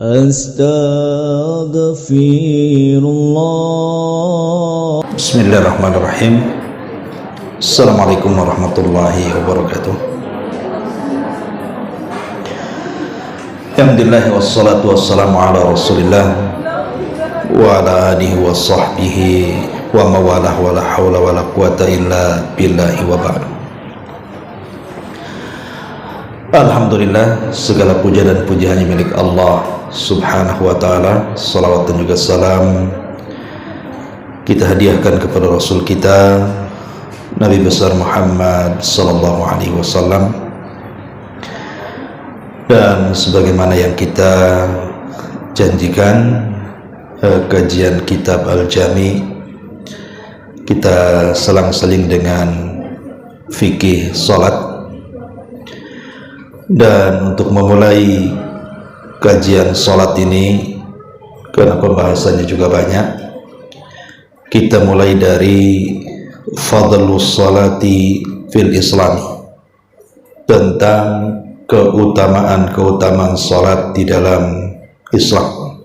Astaghfirullah. Bismillahirrahmanirrahim. Assalamualaikum warahmatullahi wabarakatuh. Alhamdulillah wassalatu wassalamu ala rasulillah wa ala alihi wa sahbihi wa mawalah wa la hawla wa la quwata illa billahi wa ba'du. Alhamdulillah, segala puja dan puji hanya milik Allah subhanahu wa ta'ala. Salawat dan juga salam kita hadiahkan kepada Rasul kita Nabi besar Muhammad sallallahu alaihi wasallam. Dan sebagaimana yang kita janjikan, kajian kitab Al-Jami kita selang-seling dengan fikih salat. Dan untuk memulai kajian salat ini, karena pembahasannya juga banyak, kita mulai dari fadlus salati fil islami, tentang keutamaan salat di dalam Islam.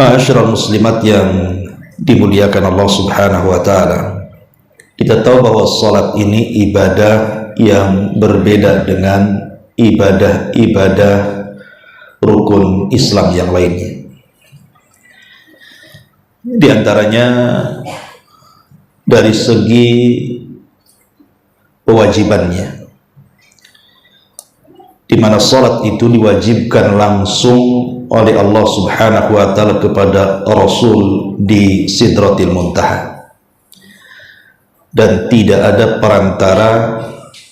Ma'asyiral muslimat yang dimuliakan Allah subhanahu wa ta'ala, kita tahu bahwa salat ini ibadah yang berbeda dengan ibadah-ibadah rukun Islam yang lainnya. Di antaranya dari segi kewajibannya, di mana salat itu diwajibkan langsung oleh Allah subhanahu wa ta'ala kepada Rasul di Sidratil Muntaha, dan tidak ada perantara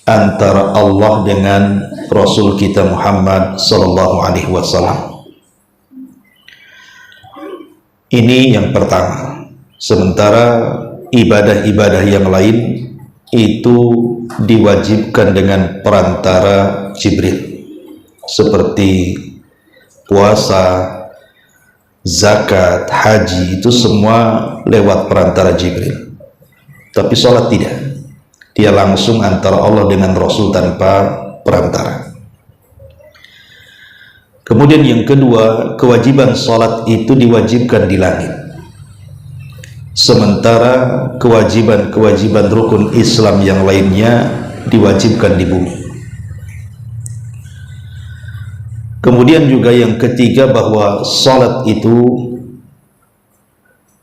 antara Allah dengan Rasul kita Muhammad sallallahu alaihi wasallam. Ini yang pertama. Sementara ibadah-ibadah yang lain itu diwajibkan dengan perantara Jibril, seperti puasa, zakat, haji, itu semua lewat perantara Jibril. Tapi sholat tidak, dia langsung antara Allah dengan Rasul tanpa perantara. Kemudian yang kedua, kewajiban sholat itu diwajibkan di langit, sementara kewajiban rukun Islam yang lainnya diwajibkan di bumi. Kemudian juga yang ketiga, bahwa sholat itu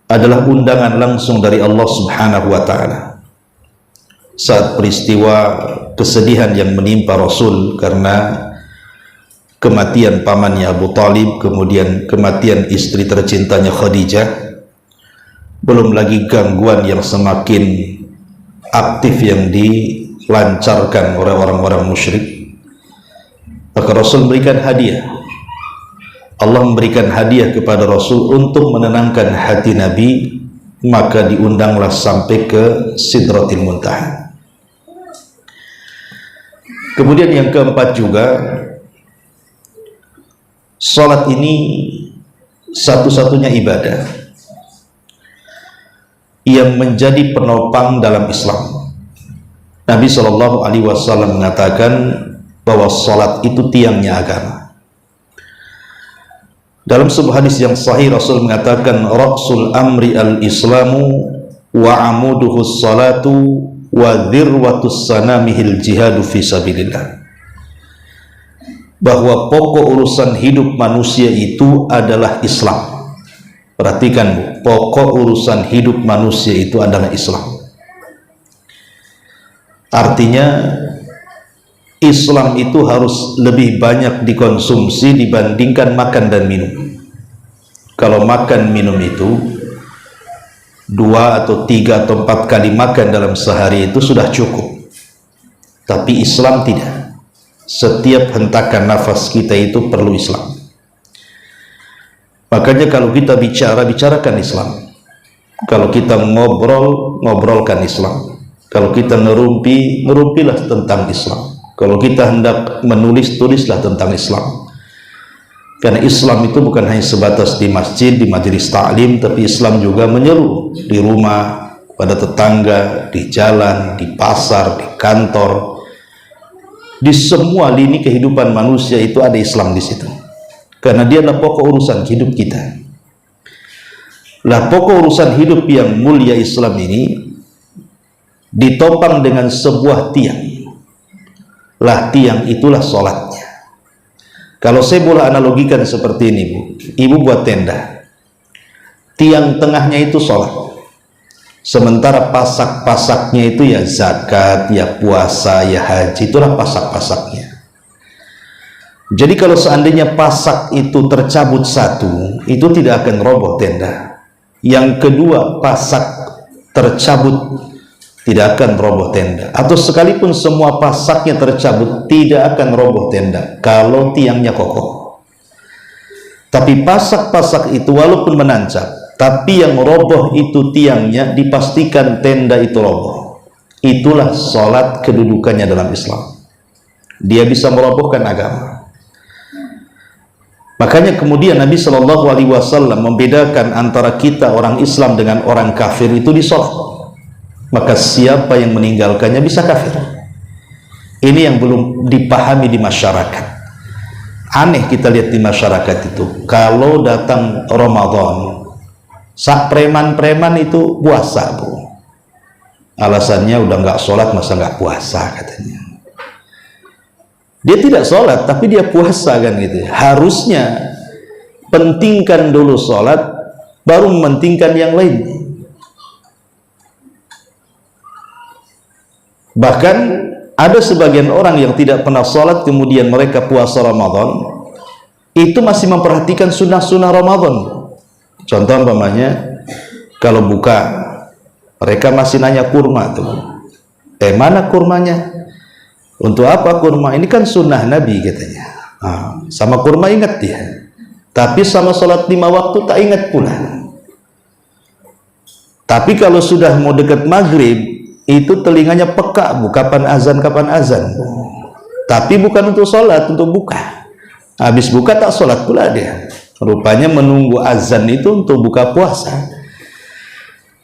adalah undangan langsung dari Allah subhanahu wa ta'ala. Saat peristiwa kesedihan yang menimpa Rasul karena kematian pamannya Abu Talib, kemudian kematian istri tercintanya Khadijah, belum lagi gangguan yang semakin aktif yang dilancarkan oleh orang-orang musyrik, maka Rasul memberikan hadiah. Allah memberikan hadiah kepada Rasul untuk menenangkan hati Nabi, maka diundanglah sampai ke Sidratil Muntaha. Kemudian yang keempat juga, salat ini satu-satunya ibadah yang menjadi penopang dalam Islam. Nabi Shallallahu Alaihi Wasallam mengatakan bahwa salat itu tiangnya agama. Dalam sebuah hadis yang sahih, Rasul mengatakan, Raqsul amri al-islamu wa amuduhu salatu wa dhirwatus sanamihil jihadu fi sabilillah. Bahwa pokok urusan hidup manusia itu adalah Islam. Perhatikan Bu, pokok urusan hidup manusia itu adalah Islam. Artinya Islam itu harus lebih banyak dikonsumsi dibandingkan makan dan minum. Kalau makan minum itu 2 atau 3 atau 4 kali makan dalam sehari itu sudah cukup. Tapi Islam tidak. Setiap hentakan nafas kita itu perlu Islam. Makanya kalau kita bicarakan Islam. Kalau kita ngobrolkan Islam. Kalau kita ngerumpilah tentang Islam. Kalau kita hendak menulis, tulislah tentang Islam. Karena Islam itu bukan hanya sebatas di masjid, di majelis ta'lim, tapi Islam juga menyeluruh di rumah, pada tetangga, di jalan, di pasar, di kantor, Di semua lini kehidupan manusia itu ada Islam di situ, karena dia adalah pokok urusan hidup kita. Lah pokok urusan hidup yang mulia Islam ini ditopang dengan sebuah tiang. Lah tiang itulah sholatnya. Kalau saya boleh analogikan seperti ini, Bu, ibu buat tenda, tiang tengahnya itu sholat, sementara pasak-pasaknya itu ya zakat, ya puasa, ya haji, itulah pasak-pasaknya. Jadi kalau seandainya pasak itu tercabut satu, itu tidak akan roboh tenda. Yang kedua, pasak tercabut, tidak akan roboh tenda. Atau sekalipun semua pasaknya tercabut, tidak akan roboh tenda kalau tiangnya kokoh. Tapi pasak-pasak itu walaupun menancap, tapi yang roboh itu tiangnya, dipastikan tenda itu roboh. Itulah sholat kedudukannya dalam Islam. Dia bisa merobohkan agama. Makanya kemudian Nabi Shallallahu Alaihi Wasallam membedakan antara kita orang Islam dengan orang kafir itu di sholat. Maka siapa yang meninggalkannya bisa kafir. Ini yang belum dipahami di masyarakat. Aneh kita lihat di masyarakat itu, kalau datang Ramadan, sak preman-preman itu puasa, Bu. Alasannya udah nggak sholat masa nggak puasa, katanya. Dia tidak sholat tapi dia puasa, kan gitu. Harusnya pentingkan dulu sholat, baru mementingkan yang lain. Bahkan ada sebagian orang yang tidak pernah sholat kemudian mereka puasa Ramadan, itu masih memperhatikan sunnah-sunnah Ramadan. Contoh umpamanya, kalau buka mereka masih nanya kurma tuh, mana kurmanya? Untuk apa kurma? Ini kan sunnah Nabi, katanya. Sama kurma ingat dia, tapi sama sholat 5 waktu tak ingat pula. Tapi kalau sudah mau dekat maghrib, itu telinganya peka, Bu, kapan azan. Tapi bukan untuk sholat, untuk buka. Habis buka tak sholat pula dia. Rupanya menunggu azan itu untuk buka puasa.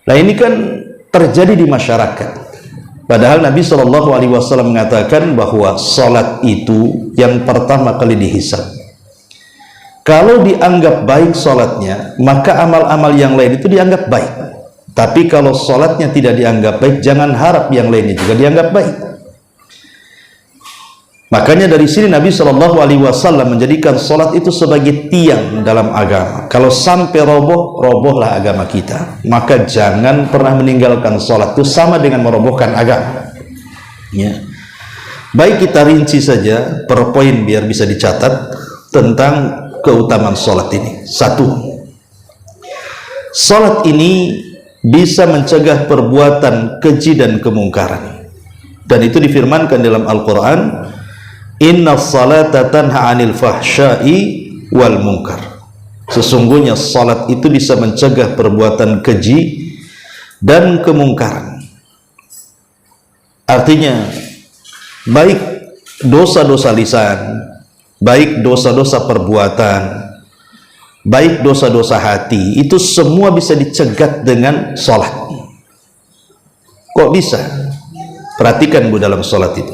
Nah ini kan terjadi di masyarakat. Padahal Nabi Shallallahu Alaihi Wasallam mengatakan bahwa sholat itu yang pertama kali dihisab. Kalau dianggap baik sholatnya, maka amal-amal yang lain itu dianggap baik. Tapi kalau sholatnya tidak dianggap baik, jangan harap yang lainnya juga dianggap baik. Makanya dari sini Nabi Shallallahu Alaihi Wasallam menjadikan sholat itu sebagai tiang dalam agama. Kalau sampai roboh, robohlah agama kita. Maka jangan pernah meninggalkan sholat, itu sama dengan merobohkan agama. Ya. Baik, kita rinci saja per poin biar bisa dicatat tentang keutamaan sholat ini. 1. Sholat ini bisa mencegah perbuatan keji dan kemungkaran, dan itu difirmankan dalam Al-Quran, inna salata tanha anil fahsyai wal munkar. Sesungguhnya salat itu bisa mencegah perbuatan keji dan kemungkaran. Artinya baik dosa-dosa lisan, baik dosa-dosa perbuatan, baik dosa-dosa hati, itu semua bisa dicegat dengan sholat. Kok bisa? Perhatikan, Bu, dalam sholat itu.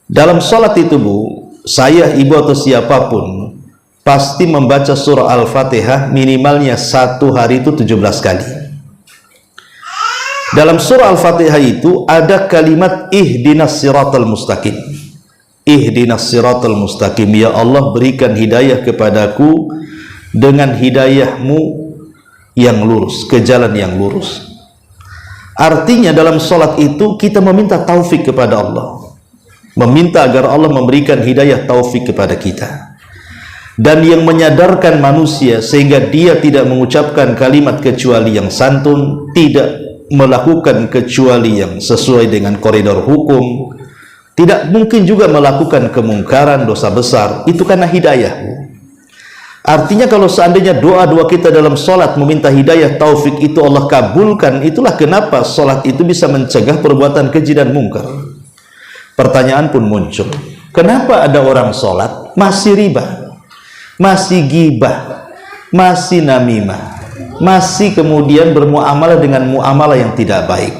Dalam sholat itu, Bu, saya, ibu atau siapapun pasti membaca surah Al-Fatihah minimalnya 1 hari itu 17 kali. Dalam surah Al-Fatihah itu ada kalimat ihdinas siratal mustaqim. Ihdinas siratal mustaqim, ya Allah berikan hidayah kepadaku dengan hidayahmu yang lurus, ke jalan yang lurus. Artinya dalam sholat itu kita meminta taufik kepada Allah, meminta agar Allah memberikan hidayah taufik kepada kita, dan yang menyadarkan manusia sehingga dia tidak mengucapkan kalimat kecuali yang santun, tidak melakukan kecuali yang sesuai dengan koridor hukum, tidak mungkin juga melakukan kemungkaran, dosa besar. Itu karena hidayah. Artinya kalau seandainya doa-doa kita dalam sholat meminta hidayah taufik itu Allah kabulkan, itulah kenapa sholat itu bisa mencegah perbuatan keji dan mungkar. Pertanyaan pun muncul, kenapa ada orang sholat masih riba, masih gibah, masih namimah, masih kemudian bermuamalah dengan muamalah yang tidak baik,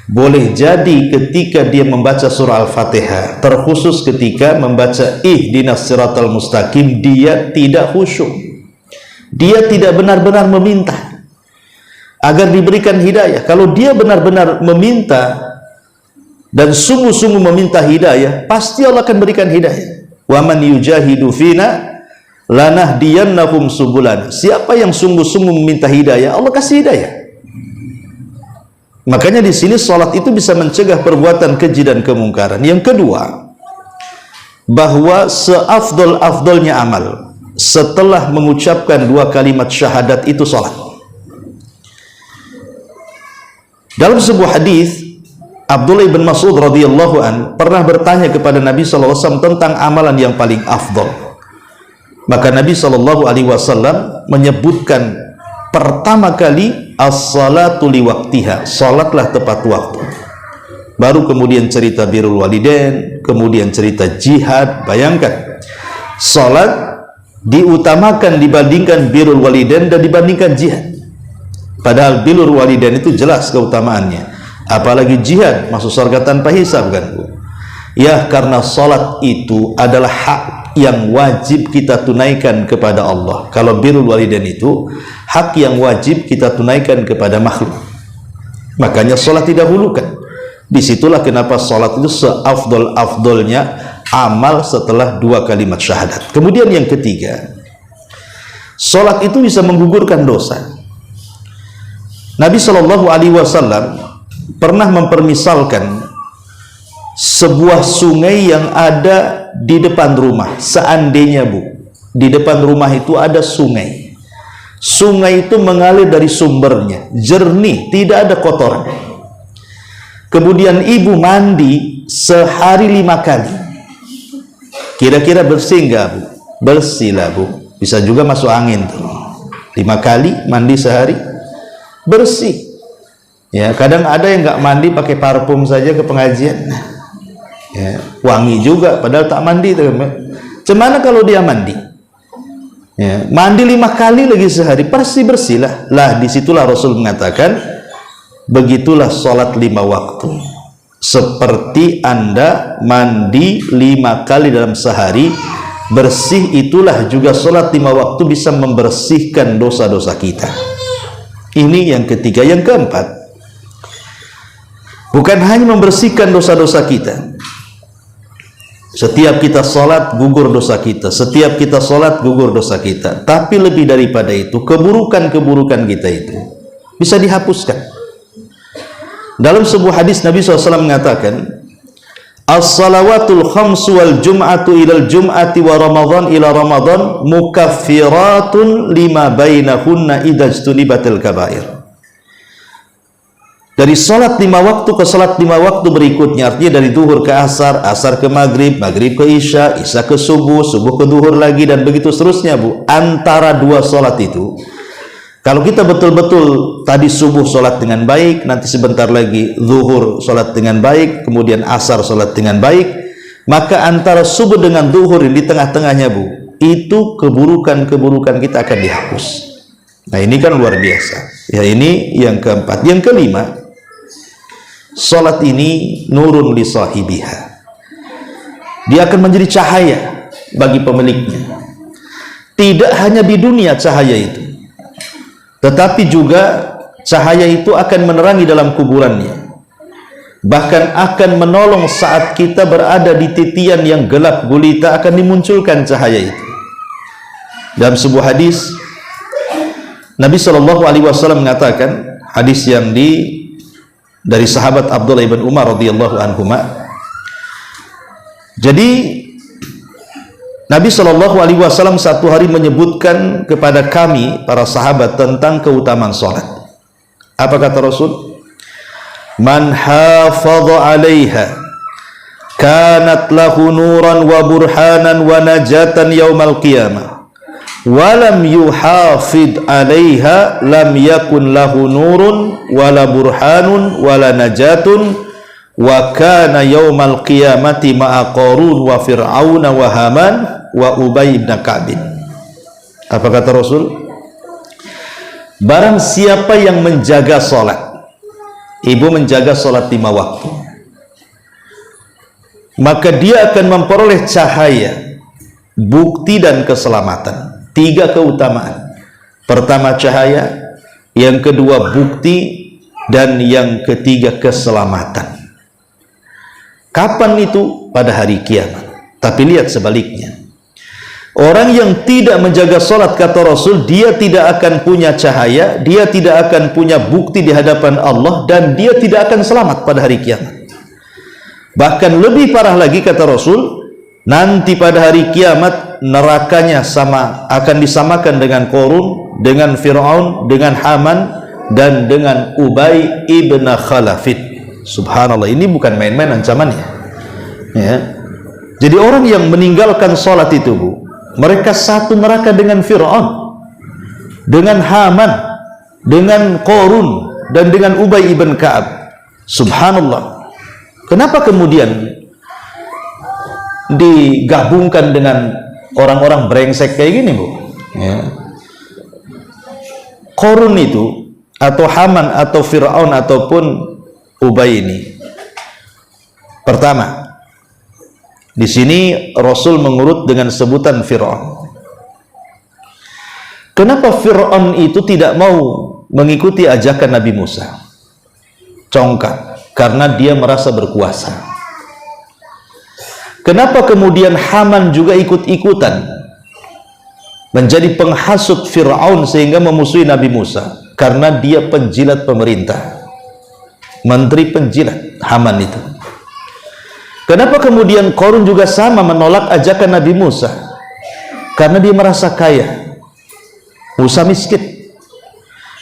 Boleh jadi ketika dia membaca surah Al-Fatihah, terkhusus ketika membaca ihdinas siratal mustaqim, dia tidak khusyuk. Dia tidak benar-benar meminta agar diberikan hidayah. Kalau dia benar-benar meminta dan sungguh-sungguh meminta hidayah, pasti Allah akan berikan hidayah. Wa man yujahidu fina lanahdiyannahum subulana. Siapa yang sungguh-sungguh meminta hidayah, Allah kasih hidayah. Makanya di sini salat itu bisa mencegah perbuatan keji dan kemungkaran. Yang kedua, bahwa seafdol-afdolnya amal setelah mengucapkan 2 kalimat syahadat itu salat. Dalam sebuah hadis, Abdullah bin Mas'ud radhiyallahu an pernah bertanya kepada Nabi SAW tentang amalan yang paling afdol. Maka Nabi SAW menyebutkan pertama kali as-salatu liwaktiha, salatlah tepat waktu. Baru kemudian cerita birrul walidain, kemudian cerita jihad. Bayangkan, salat diutamakan dibandingkan birrul walidain dan dibandingkan jihad. Padahal birrul walidain itu jelas keutamaannya, apalagi jihad, masuk surga tanpa hisab kan, Bu? Ya, karena salat itu adalah hak yang wajib kita tunaikan kepada Allah. Kalau birrul walidain itu hak yang wajib kita tunaikan kepada makhluk, makanya salat didahulukan. Disitulah kenapa salat itu seafdol-afdolnya amal setelah 2 kalimat syahadat. Kemudian yang ketiga, salat itu bisa menggugurkan dosa. Nabi SAW pernah mempermisalkan sebuah sungai yang ada di depan rumah. Seandainya, Bu, di depan rumah itu ada sungai. Sungai itu mengalir dari sumbernya, jernih, tidak ada kotoran. Kemudian ibu mandi sehari 5 kali. Kira-kira bersih enggak, Bu? Bersih lah, Bu. Bisa juga masuk angin tuh. 5 kali mandi sehari, bersih. Ya, kadang ada yang enggak mandi pakai parfum saja ke pengajian. Ya, wangi juga padahal tak mandi tuh. Cemana kalau dia mandi? Ya, mandi 5 kali lagi sehari, bersih-bersihlah. Lah disitulah Rasul mengatakan, begitulah sholat 5 waktu. Seperti Anda mandi 5 kali dalam sehari, bersih, itulah juga sholat 5 waktu bisa membersihkan dosa-dosa kita. Ini yang ketiga. Yang keempat, bukan hanya membersihkan dosa-dosa kita. Setiap kita sholat gugur dosa kita, setiap kita sholat gugur dosa kita. Tapi lebih daripada itu, keburukan-keburukan kita itu bisa dihapuskan. Dalam sebuah hadis Nabi SAW mengatakan, as-salawatul khamsu wal jum'atu ilal jum'ati wa ramadhan ila ramadhan mukaffiratun lima bainahunna idajtunibatil kabair. Dari salat 5 waktu ke salat 5 waktu berikutnya, artinya dari zuhur ke asar, asar ke maghrib, maghrib ke isya, isya ke subuh, subuh ke zuhur lagi, dan begitu seterusnya, Bu. Antara 2 salat itu, kalau kita betul-betul tadi subuh salat dengan baik, nanti sebentar lagi zuhur salat dengan baik, kemudian asar salat dengan baik, maka antara subuh dengan zuhur di tengah-tengahnya, Bu, itu keburukan-keburukan kita akan dihapus. Nah, ini kan luar biasa. Ya, ini yang keempat. Yang kelima, salat ini nurun li sahibiha. Dia akan menjadi cahaya bagi pemiliknya. Tidak hanya di dunia cahaya itu, tetapi juga cahaya itu akan menerangi dalam kuburannya. Bahkan akan menolong saat kita berada di titian yang gelap gulita, akan dimunculkan cahaya itu. Dalam sebuah hadis, Nabi SAW mengatakan, hadis yang dari sahabat Abdullah bin Umar radhiyallahu anhuma. Jadi Nabi SAW satu hari menyebutkan kepada kami para sahabat tentang keutamaan salat. Apa kata Rasul? Man hafadha 'alaiha kanat lahu nuran wa burhanan wa najatan yaumal qiyamah. Walam yuhafid 'alaiha lam yakun lahu nurun wala burhanun wala najatun wa kana yaumal qiyamati ma'a Qarun wa Fir'auna wa Haman wa Ubay bin Ka'b. Apa kata Rasul? Barang siapa yang menjaga salat, ibu menjaga sholat 5 waktu, maka dia akan memperoleh cahaya, bukti dan keselamatan. 3 keutamaan. Pertama cahaya, yang kedua bukti, dan yang ketiga keselamatan. Kapan itu? Pada hari kiamat. Tapi lihat sebaliknya, orang yang tidak menjaga sholat, kata Rasul, dia tidak akan punya cahaya, dia tidak akan punya bukti di hadapan Allah, dan dia tidak akan selamat pada hari kiamat. Bahkan lebih parah lagi, kata Rasul, nanti pada hari kiamat nerakanya akan disamakan dengan Qarun, dengan Fir'aun, dengan Haman, dan dengan Ubay ibn Khalafid. Subhanallah, ini bukan main-main ancamannya, ya. Jadi orang yang meninggalkan sholat itu, Bu, mereka satu neraka dengan Fir'aun, dengan Haman, dengan Qarun, dan dengan Ubay ibn Ka'ab. Subhanallah. Kenapa kemudian digabungkan dengan orang-orang brengsek kayak gini, Bu? Ya. Qarun itu, atau Haman, atau Fir'aun, ataupun Ubay ini, pertama, di sini Rasul mengurut dengan sebutan Fir'aun. Kenapa Fir'aun itu tidak mau mengikuti ajakan Nabi Musa? Congkak, karena dia merasa berkuasa. Kenapa kemudian Haman juga ikut-ikutan menjadi penghasut Fir'aun sehingga memusuhi Nabi Musa? Karena dia penjilat pemerintah, menteri penjilat, Haman itu. Kenapa kemudian Qarun juga sama menolak ajakan Nabi Musa? Karena dia merasa kaya, Musa miskin.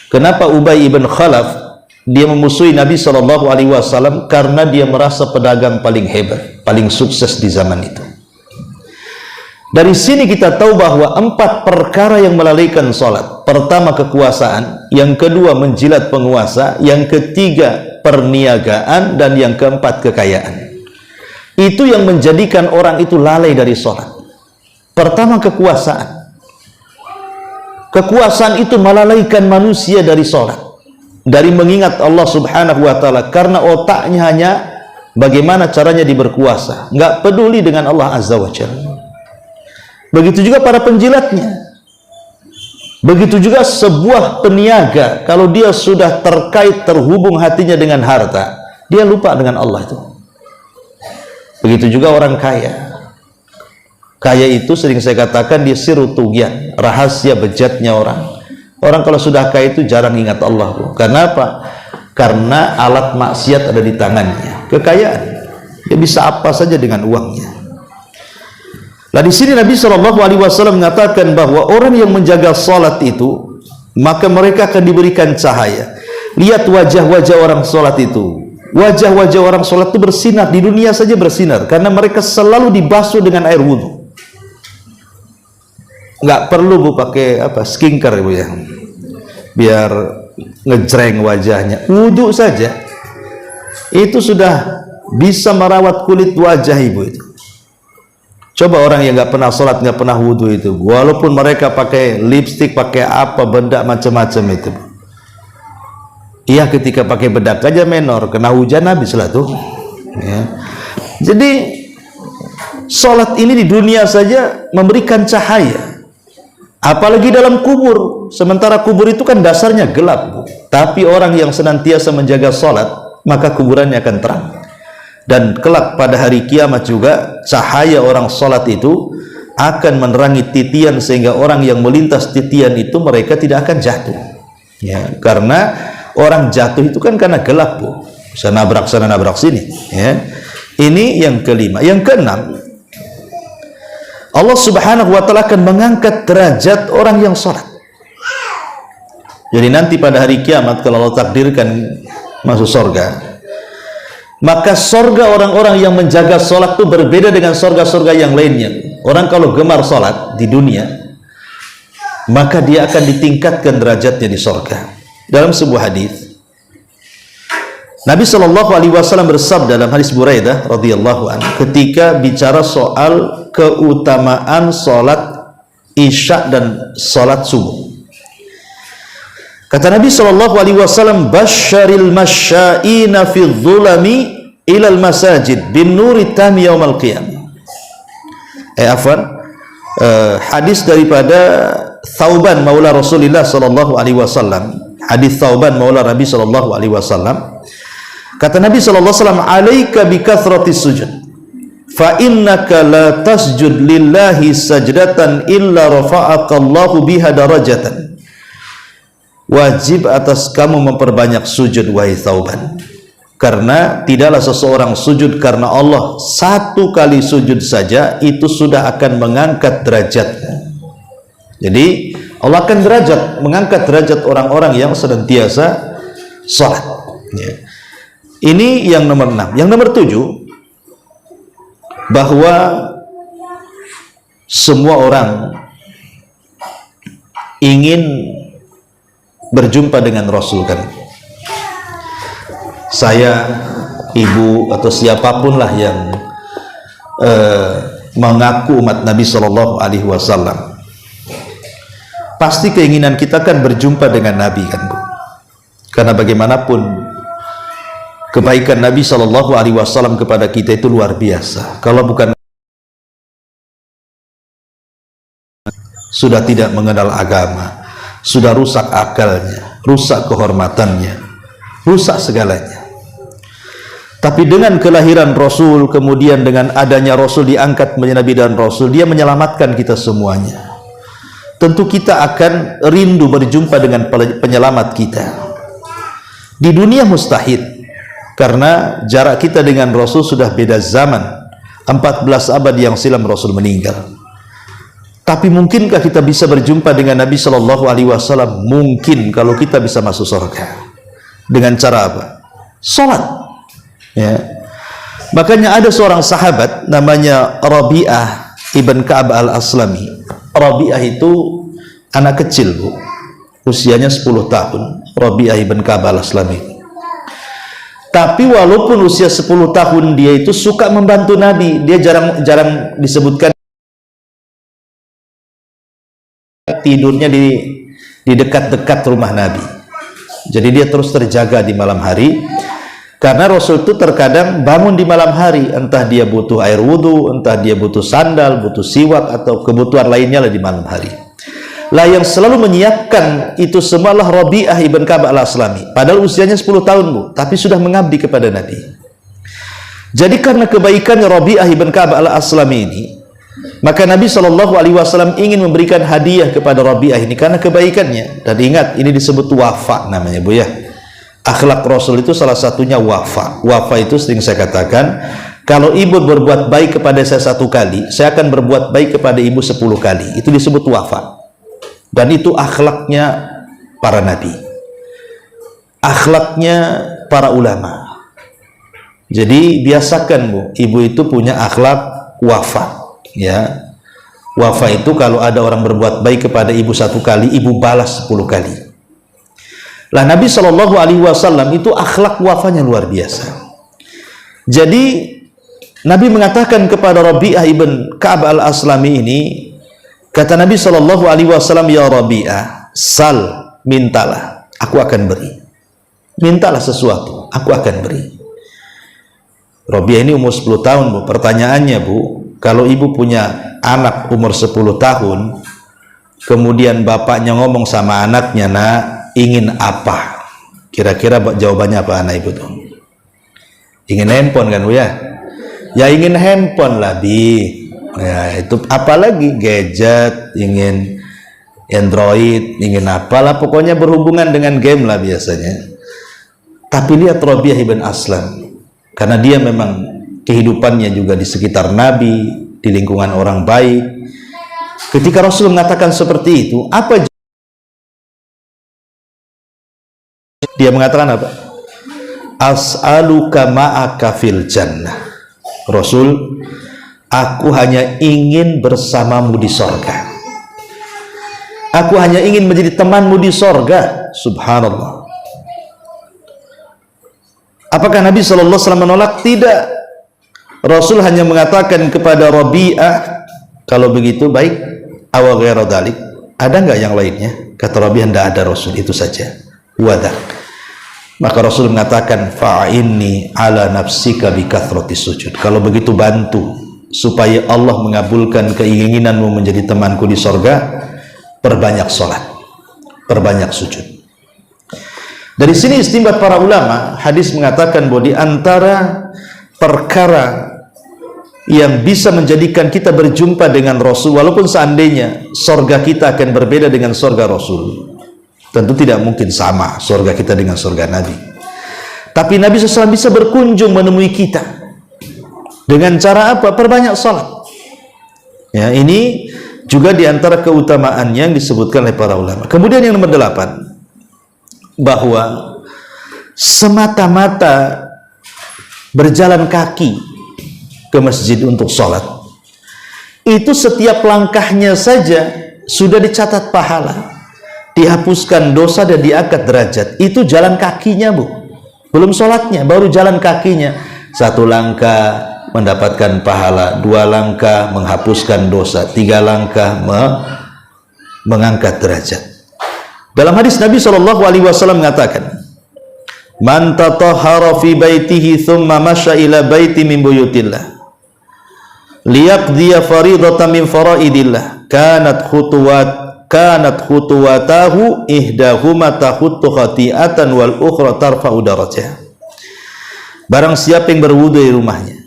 Kenapa Ubay ibn Khalaf dia memusuhi Nabi SAW? Karena dia merasa pedagang paling hebat, paling sukses di zaman itu. Dari sini kita tahu bahwa 4 perkara yang melalaikan sholat. Pertama kekuasaan, yang kedua menjilat penguasa, yang ketiga perniagaan, dan yang keempat kekayaan. Itu yang menjadikan orang itu lalai dari sholat. Pertama kekuasaan. Kekuasaan itu melalaikan manusia dari sholat, dari mengingat Allah subhanahu wa ta'ala, karena otaknya hanya bagaimana caranya diberkuasa, nggak peduli dengan Allah azza wa jalla. Begitu juga para penjilatnya, begitu juga sebuah peniaga, kalau dia sudah terhubung hatinya dengan harta, dia lupa dengan Allah itu. Begitu juga orang kaya. Kaya itu sering saya katakan dia sirru tughyan, rahasia bejatnya orang. Orang kalau sudah kaya itu jarang ingat Allah, Bu. Karena apa? Karena alat maksiat ada di tangannya. Kekayaan, dia bisa apa saja dengan uangnya. Nah, di sini Nabi SAW mengatakan bahwa orang yang menjaga salat itu, maka mereka akan diberikan cahaya. Lihat wajah-wajah orang salat itu. Wajah-wajah orang sholat itu bersinar, di dunia saja bersinar, karena mereka selalu dibasuh dengan air wudhu. Nggak perlu, Bu, pakai skincare, Bu, ya, biar ngejreng wajahnya. Wudhu saja itu sudah bisa merawat kulit wajah Ibu itu. Coba orang yang nggak pernah sholat, nggak pernah wudhu itu, walaupun mereka pakai lipstik, pakai apa benda macam-macam itu, Bu. Iya, ketika pakai bedak aja menor, kena hujan habislah tuh, ya. Jadi sholat ini di dunia saja memberikan cahaya, apalagi dalam kubur. Sementara kubur itu kan dasarnya gelap, Bu. Tapi orang yang senantiasa menjaga sholat, maka kuburannya akan terang. Dan kelak pada hari kiamat juga cahaya orang sholat itu akan menerangi titian, sehingga orang yang melintas titian itu mereka tidak akan jatuh, ya. Karena orang jatuh itu kan karena gelap, Bu. Bisa nabrak sana nabrak sini, ya. Ini yang kelima. Yang keenam, Allah subhanahu wa ta'ala akan mengangkat derajat orang yang sholat. Jadi nanti pada hari kiamat, kalau Allah takdirkan masuk surga, maka surga orang-orang yang menjaga sholat itu berbeda dengan surga-surga yang lainnya. Orang kalau gemar sholat di dunia, maka dia akan ditingkatkan derajatnya di surga. Dalam sebuah hadis, Nabi SAW bersabda dalam hadis Buraidah radhiyallahu anhu, ketika bicara soal keutamaan sholat isya dan sholat subuh, Kata Nabi SAW, basyaril masya'ina fi dhulami ilal masajid bin nuri tami yaumal qiyamah. Hadis daripada Thauban maula Rasulullah SAW. Hadis Thauban maula Nabi SAW. Kata Nabi SAW, alaika bi kathratis sujud, fa innaka la tasjud lillahi sajdatan illa rafa'aka Allahu biha darajatan. Wajib atas kamu memperbanyak sujud, wahai Thauban, karena tidaklah seseorang sujud karena Allah satu kali sujud saja itu sudah akan mengangkat derajatnya. Jadi Allah akan mengangkat derajat orang-orang yang senantiasa salat. Ya. Ini yang nomor 6. Yang nomor 7, bahwa semua orang ingin berjumpa dengan Rasul kan. Saya, ibu atau siapapun lah yang mengaku umat Nabi SAW, pasti keinginan kita kan berjumpa dengan Nabi kan, Bu. Karena bagaimanapun kebaikan Nabi SAW kepada kita itu luar biasa. Kalau bukan, sudah tidak mengenal agama, sudah rusak akalnya, rusak kehormatannya, rusak segalanya. Tapi dengan kelahiran Rasul, kemudian dengan adanya Rasul diangkat menjadi Nabi dan Rasul, dia menyelamatkan kita semuanya. Tentu kita akan rindu berjumpa dengan penyelamat kita. Di dunia mustahil, karena jarak kita dengan Rasul sudah beda zaman. 14 abad yang silam Rasul meninggal. Tapi mungkinkah kita bisa berjumpa dengan Nabi SAW? Mungkin, kalau kita bisa masuk surga. Dengan cara apa? Salat. Ya. Makanya ada seorang sahabat namanya Rabi'ah ibn Ka'ab al-Aslami. Rabi'ah itu anak kecil, Bu. Usianya 10 tahun. Rabi'ah ibn Ka'ab al-Aslami. Tapi walaupun usia 10 tahun, dia itu suka membantu Nabi. Dia jarang disebutkan tidurnya di dekat-dekat rumah Nabi. Jadi dia terus terjaga di malam hari. Karena Rasul itu terkadang bangun di malam hari, entah dia butuh air wudhu, entah dia butuh sandal, butuh siwak, atau kebutuhan lainnya lah di malam hari. Lah yang selalu menyiapkan itu semualah Rabi'ah ibn Ka'ab al-Aslami. Padahal usianya 10 tahun, Bu, tapi sudah mengabdi kepada Nabi. Jadi karena kebaikannya Rabi'ah ibn Ka'ab al-Aslami ini, maka Nabi SAW ingin memberikan hadiah kepada Rabi'ah ini karena kebaikannya. Dan ingat, ini disebut wafa namanya, Bu, ya. Akhlak Rasul itu salah satunya wafa. Wafa itu sering saya katakan, kalau ibu berbuat baik kepada saya 1 kali, saya akan berbuat baik kepada ibu 10 kali. Itu disebut wafa. Dan itu akhlaknya para nabi, akhlaknya para ulama. Jadi biasakan, Bu, ibu itu punya akhlak wafa. Ya, wafa itu kalau ada orang berbuat baik kepada ibu 1 kali, ibu balas 10 kali. Lah Nabi SAW itu akhlak wafanya luar biasa. Jadi Nabi mengatakan kepada Rabi'ah ibn Ka'ab al-Aslami ini, kata Nabi SAW, ya Rabi'ah, sal, mintalah, aku akan beri. Mintalah sesuatu, aku akan beri. Rabi'ah ini umur 10 tahun, Bu. Pertanyaannya, Bu, kalau ibu punya anak umur 10 tahun, kemudian bapaknya ngomong sama anaknya, nak, ingin apa? Kira-kira jawabannya apa anak ibu tuh? Ingin handphone kan, Bu, ya? Ya ingin handphone lah, Bi. Ya itu apalagi gadget, ingin Android, ingin apalah, pokoknya berhubungan dengan game lah biasanya. Tapi lihat Rabi'ah ibn Aslam, karena dia memang kehidupannya juga di sekitar Nabi, di lingkungan orang baik. Ketika Rasul mengatakan seperti itu, apa dia mengatakan? Apa? As'aluka ma'aka fil jannah. Rasul, aku hanya ingin bersamamu di sorga. Aku hanya ingin menjadi temanmu di sorga. Subhanallah. Apakah Nabi SAW menolak? Tidak. Rasul hanya mengatakan kepada Rabi'ah, kalau begitu baik, awa ghairu dzalik, ada nggak yang lainnya? Kata Rabi'ah, tidak ada Rasul, itu saja. wadak. Maka Rasul mengatakan, fa'inni ala nafsika bikathrati sujud. Kalau begitu bantu supaya Allah mengabulkan keinginanmu menjadi temanku di sorga, perbanyak sholat, perbanyak sujud. Dari sini istinbat para ulama, hadis mengatakan bahwa di antara perkara yang bisa menjadikan kita berjumpa dengan Rasul, walaupun seandainya sorga kita akan berbeda dengan sorga Rasul, tentu tidak mungkin sama sorga kita dengan sorga Nabi, tapi Nabi SAW bisa berkunjung menemui kita dengan cara apa? Perbanyak salat. Ya, ini juga diantara keutamaan yang disebutkan oleh para ulama. Kemudian yang nomor 8, bahwa semata-mata berjalan kaki ke masjid untuk sholat, itu setiap langkahnya saja sudah dicatat pahala, dihapuskan dosa dan diangkat derajat. Itu jalan kakinya, Bu, belum sholatnya, baru jalan kakinya. 1 langkah mendapatkan pahala, 2 langkah menghapuskan dosa, 3 langkah mengangkat derajat. Dalam hadis Nabi SAW mengatakan, man tatahhara fi baitihi thumma masya ila baiti min buyutillah liyaqdiya faridatan min faraidillah kanat khutuwatahu ihdahuma tahuttu khati'atan wal ukhra tarfa'u darajah. Barang siapa yang berwudu di rumahnya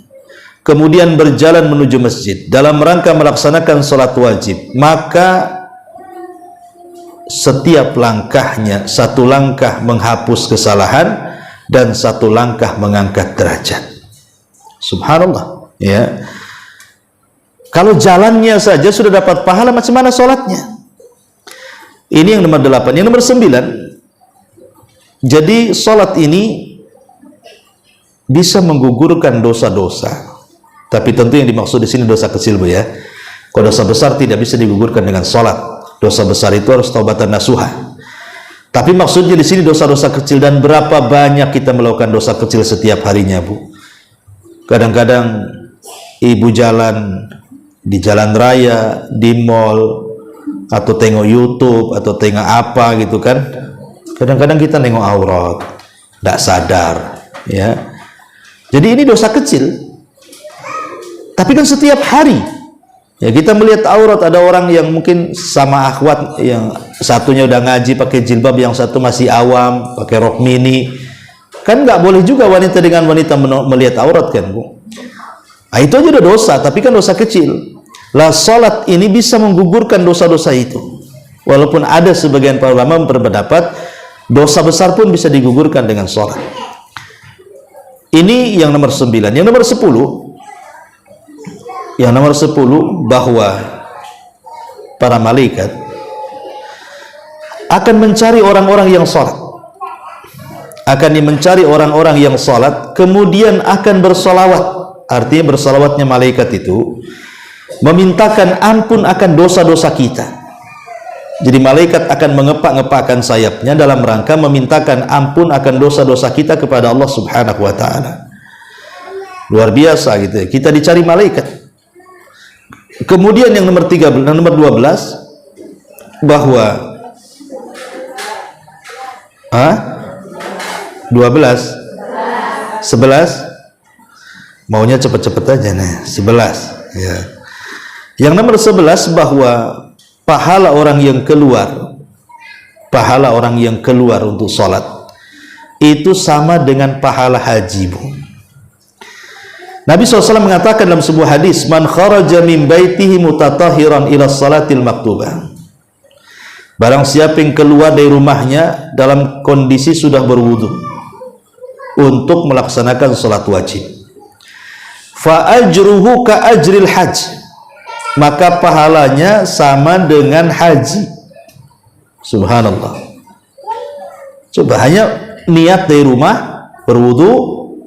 kemudian berjalan menuju masjid dalam rangka melaksanakan salat wajib, maka setiap langkahnya 1 langkah menghapus kesalahan dan 1 langkah mengangkat derajat. Subhanallah, ya. Kalau jalannya saja sudah dapat pahala, macam mana sholatnya? Ini yang nomor 8. Yang nomor 9, jadi sholat ini bisa menggugurkan dosa-dosa, tapi tentu yang dimaksud di sini dosa kecil, Bu, ya. Kalau dosa besar tidak bisa digugurkan dengan sholat. Dosa besar itu harus taubatan nasuha. Tapi maksudnya di sini dosa-dosa kecil. Dan berapa banyak kita melakukan dosa kecil setiap harinya, Bu? Kadang-kadang ibu jalan di jalan raya, di mall, atau tengok YouTube, atau tengok apa gitu kan. Kadang-kadang kita nengok aurat, tidak sadar, ya. Jadi ini dosa kecil. Tapi kan setiap hari, ya, kita melihat aurat. Ada orang yang mungkin sama akhwat, yang satunya udah ngaji pakai jilbab, yang satu masih awam pakai rok mini. Kan nggak boleh juga wanita dengan wanita melihat aurat, kan, Bu? Nah, itu aja udah dosa, tapi kan dosa kecil. Lah, salat ini bisa menggugurkan dosa-dosa itu. Walaupun ada sebagian para ulama berpendapat dosa besar pun bisa digugurkan dengan salat. Ini yang nomor 9. Yang nomor 10, bahwa para malaikat akan mencari orang-orang yang salat, kemudian akan bersolawat. Artinya bersolawatnya malaikat itu memintakan ampun akan dosa-dosa kita. Jadi malaikat akan mengepak-ngepakkan sayapnya dalam rangka memintakan ampun akan dosa-dosa kita kepada Allah Subhanahu wa ta'ala. Luar biasa gitu ya. Kita dicari malaikat. Kemudian yang nomor 13, nomor 12, bahwa 12 11 maunya cepet-cepet aja nih. 11, ya. Yang nomor 11, bahwa pahala orang yang keluar untuk sholat itu sama dengan pahala haji, Bu. Nabi SAW mengatakan dalam sebuah hadis, man kharaja min baitihi mutatahhiran ila salatil maktubah. Barang siapa yang keluar dari rumahnya dalam kondisi sudah berwudu untuk melaksanakan salat wajib, fa ajruhu ka ajril hajj, maka pahalanya sama dengan haji. Subhanallah. Coba hanya niat dari rumah, berwudu,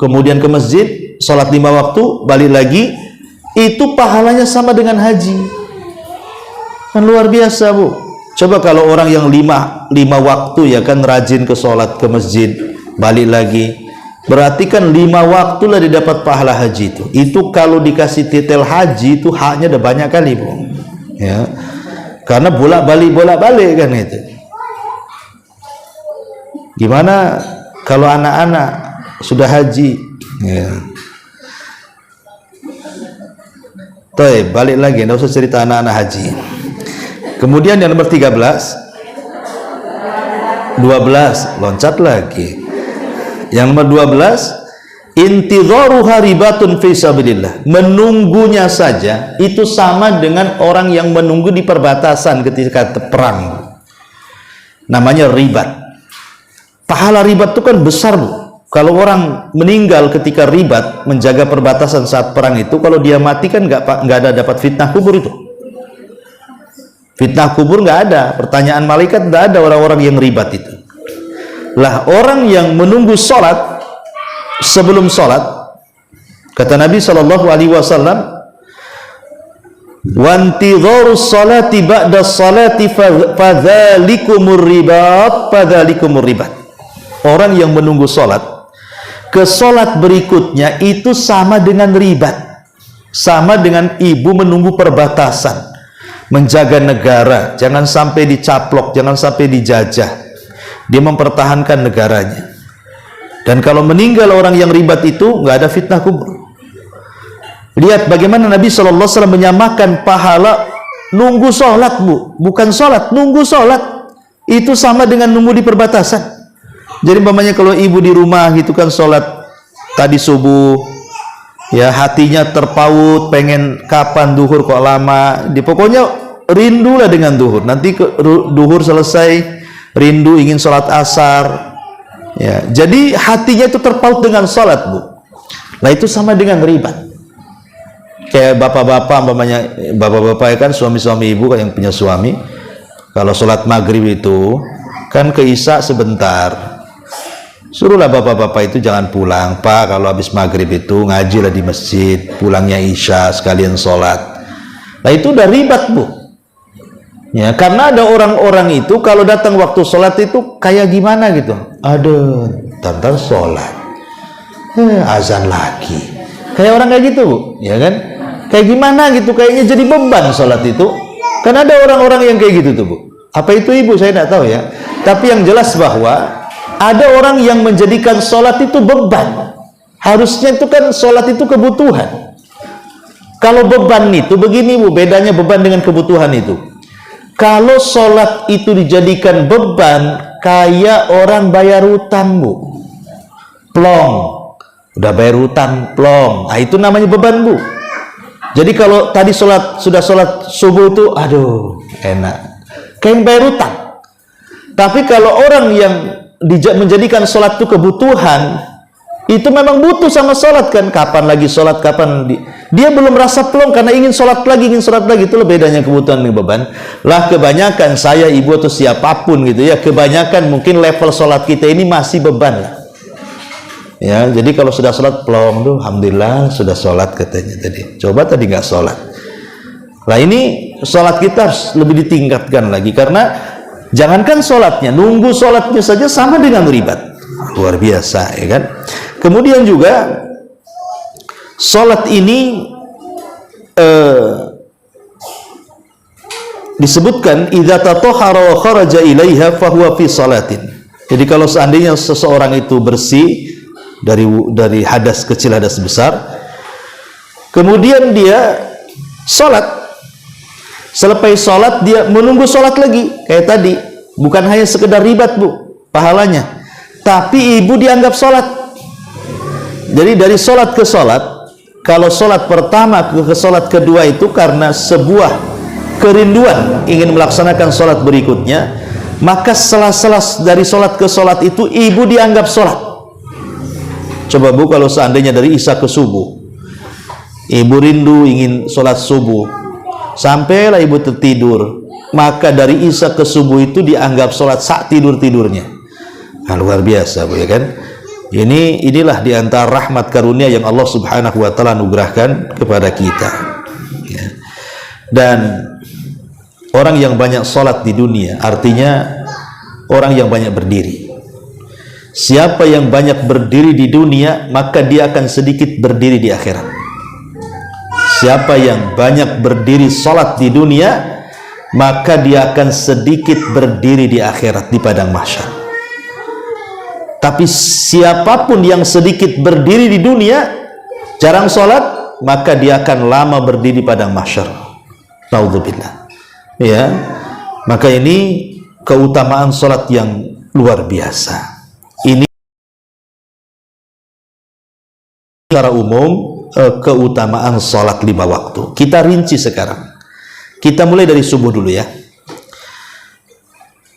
kemudian ke masjid, sholat 5 waktu, balik lagi, itu pahalanya sama dengan haji. Kan luar biasa, Bu. Coba kalau orang yang 5 waktu, ya kan, rajin ke sholat, ke masjid, balik lagi, berarti kan 5 waktu lah didapat pahala haji itu. Itu kalau dikasih titel haji itu haknya udah banyak kali, Bu. Ya. Karena bolak-balik kan itu. Gimana kalau anak-anak sudah haji? Ya. Baik, balik lagi, nggak usah cerita anak-anak haji. Kemudian yang nomor 13, 12, loncat lagi. Yang nomor 12, intidharu haribatun fi sabilillah. Menunggunya saja itu sama dengan orang yang menunggu di perbatasan ketika perang. Namanya ribat. Pahala ribat itu kan besar, Bu. Kalau orang meninggal ketika ribat menjaga perbatasan saat perang itu, kalau dia mati kan nggak ada dapat fitnah kubur itu. Fitnah kubur nggak ada, pertanyaan malaikat nggak ada orang-orang yang ribat itu. Lah orang yang menunggu sholat sebelum sholat, kata Nabi SAW, wantidharus salati ba'da salati fadzalikumur ribat. Orang yang menunggu sholat ke sholat berikutnya itu sama dengan ribat, sama dengan ibu menunggu perbatasan, menjaga negara, jangan sampai dicaplok, jangan sampai dijajah. Dia mempertahankan negaranya. Dan kalau meninggal orang yang ribat itu nggak ada fitnah kubur. Lihat bagaimana Nabi SAW menyamakan pahala nunggu sholat, Bu, bukan sholat, nunggu sholat itu sama dengan nunggu di perbatasan. Jadi umpamanya kalau ibu di rumah gitu kan sholat tadi subuh, ya hatinya terpaut, pengen kapan duhur kok lama, pokoknya rindulah dengan duhur. Nanti duhur selesai, rindu ingin sholat asar, ya. Jadi hatinya itu terpaut dengan sholat, Bu. Nah itu sama dengan ribat. Kayak bapak-bapak, umpamanya bapak-bapak kan suami-suami ibu kan yang punya suami, kalau sholat maghrib itu kan ke isya sebentar. Suruhlah bapak-bapak itu jangan pulang, Pak, kalau habis maghrib itu ngajilah di masjid, pulangnya isya sekalian sholat. Nah itu udah ribat, Bu. Ya, karena ada orang-orang itu kalau datang waktu sholat itu kayak gimana gitu. Aduh, ntar sholat, azan lagi. Kayak orang kayak gitu, Bu, ya kan? Kayak gimana gitu, kayaknya jadi beban sholat itu. Karena ada orang-orang yang kayak gitu tuh, Bu. Apa itu ibu saya tidak tahu ya. Tapi yang jelas bahwa ada orang yang menjadikan sholat itu beban. Harusnya itu kan sholat itu kebutuhan. Kalau beban itu begini, Bu, bedanya beban dengan kebutuhan itu. Kalau sholat itu dijadikan beban, kayak orang bayar hutang, Bu. Plong, udah bayar hutang, plong. Nah itu namanya beban, Bu. Jadi kalau tadi sudah sholat subuh itu, aduh enak, kayak bayar hutang. Tapi kalau orang yang menjadikan sholat itu kebutuhan, itu memang butuh sama sholat kan. Kapan lagi sholat, kapan dia belum merasa plong karena ingin sholat lagi. Itulah bedanya kebutuhan dengan beban. Lah kebanyakan saya, ibu atau siapapun gitu ya, kebanyakan mungkin level sholat kita ini masih beban lah. Ya, jadi kalau sudah sholat plong tuh, alhamdulillah sudah sholat katanya tadi. Coba tadi nggak sholat. Nah ini sholat kita harus lebih ditingkatkan lagi, karena jangankan sholatnya, nunggu sholatnya saja sama dengan ribat. Luar biasa, ya kan? Kemudian juga sholat ini disebutkan idza tatahhara wa kharaja ilaiha fahuwa fi salatin. Jadi kalau seandainya seseorang itu bersih dari hadas kecil, hadas besar, kemudian dia sholat, selesai sholat dia menunggu sholat lagi kayak tadi, bukan hanya sekedar ribat, Bu, pahalanya, tapi ibu dianggap sholat. Jadi dari sholat ke sholat, kalau sholat pertama ke sholat kedua itu karena sebuah kerinduan ingin melaksanakan sholat berikutnya, maka setelah dari sholat ke sholat itu ibu dianggap sholat. Coba, Bu, kalau seandainya dari isya ke subuh, ibu rindu ingin sholat subuh, sampailah ibu tertidur, maka dari isya ke subuh itu dianggap sholat saat tidur-tidurnya. Nah, luar biasa, Bu, ya kan? Inilah diantara rahmat karunia yang Allah Subhanahu wa Ta'ala anugerahkan kepada kita, ya. Dan orang yang banyak sholat di dunia artinya orang yang banyak berdiri. Siapa yang banyak berdiri di dunia, maka dia akan sedikit berdiri di akhirat. Siapa yang banyak berdiri sholat di dunia, maka dia akan sedikit berdiri di akhirat, di padang mahsyar. Tapi siapapun yang sedikit berdiri di dunia jarang sholat, maka dia akan lama berdiri padang mahsyar. Naudzubillah. Ya, maka ini keutamaan sholat yang luar biasa. Ini secara umum keutamaan sholat 5 waktu. Kita rinci sekarang. Kita mulai dari subuh dulu ya.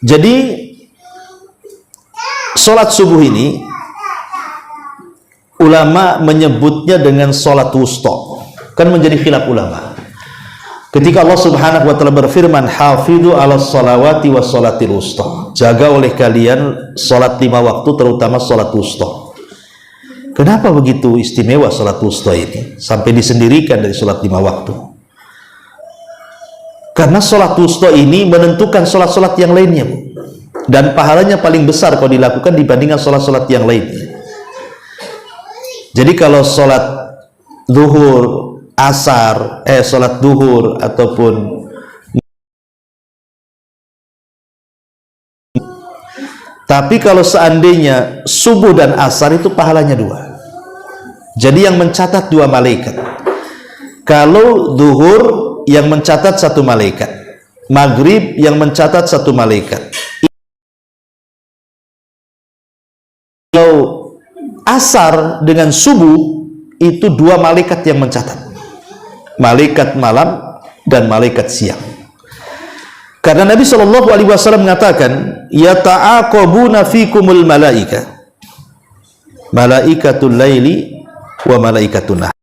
Jadi sholat subuh ini ulama menyebutnya dengan sholat wusta. Kan menjadi khilaf ulama. Ketika Allah Subhanahu wa taala berfirman, "Hafidhu 'alas shalawati was shalatil wusta." Jaga oleh kalian sholat 5 waktu, terutama sholat wusta. Kenapa begitu istimewa sholat wusta ini sampai disendirikan dari sholat 5 waktu? Karena sholat wusta ini menentukan sholat-sholat yang lainnya, Bu. Dan pahalanya paling besar kalau dilakukan dibandingkan sholat-sholat yang lainnya. Jadi kalau sholat zuhur, asar, sholat zuhur ataupun tapi kalau seandainya subuh dan asar itu pahalanya 2. Jadi yang mencatat 2 malaikat. Kalau zuhur yang mencatat 1 malaikat, maghrib yang mencatat 1 malaikat. Kalau asar dengan subuh itu 2 malaikat yang mencatat, malaikat malam dan malaikat siang. Karena Nabi Shallallahu Alaihi Wasallam mengatakan, yata'aqabuna fikumul malaika, malaikatul laili wa malaikatun nahar.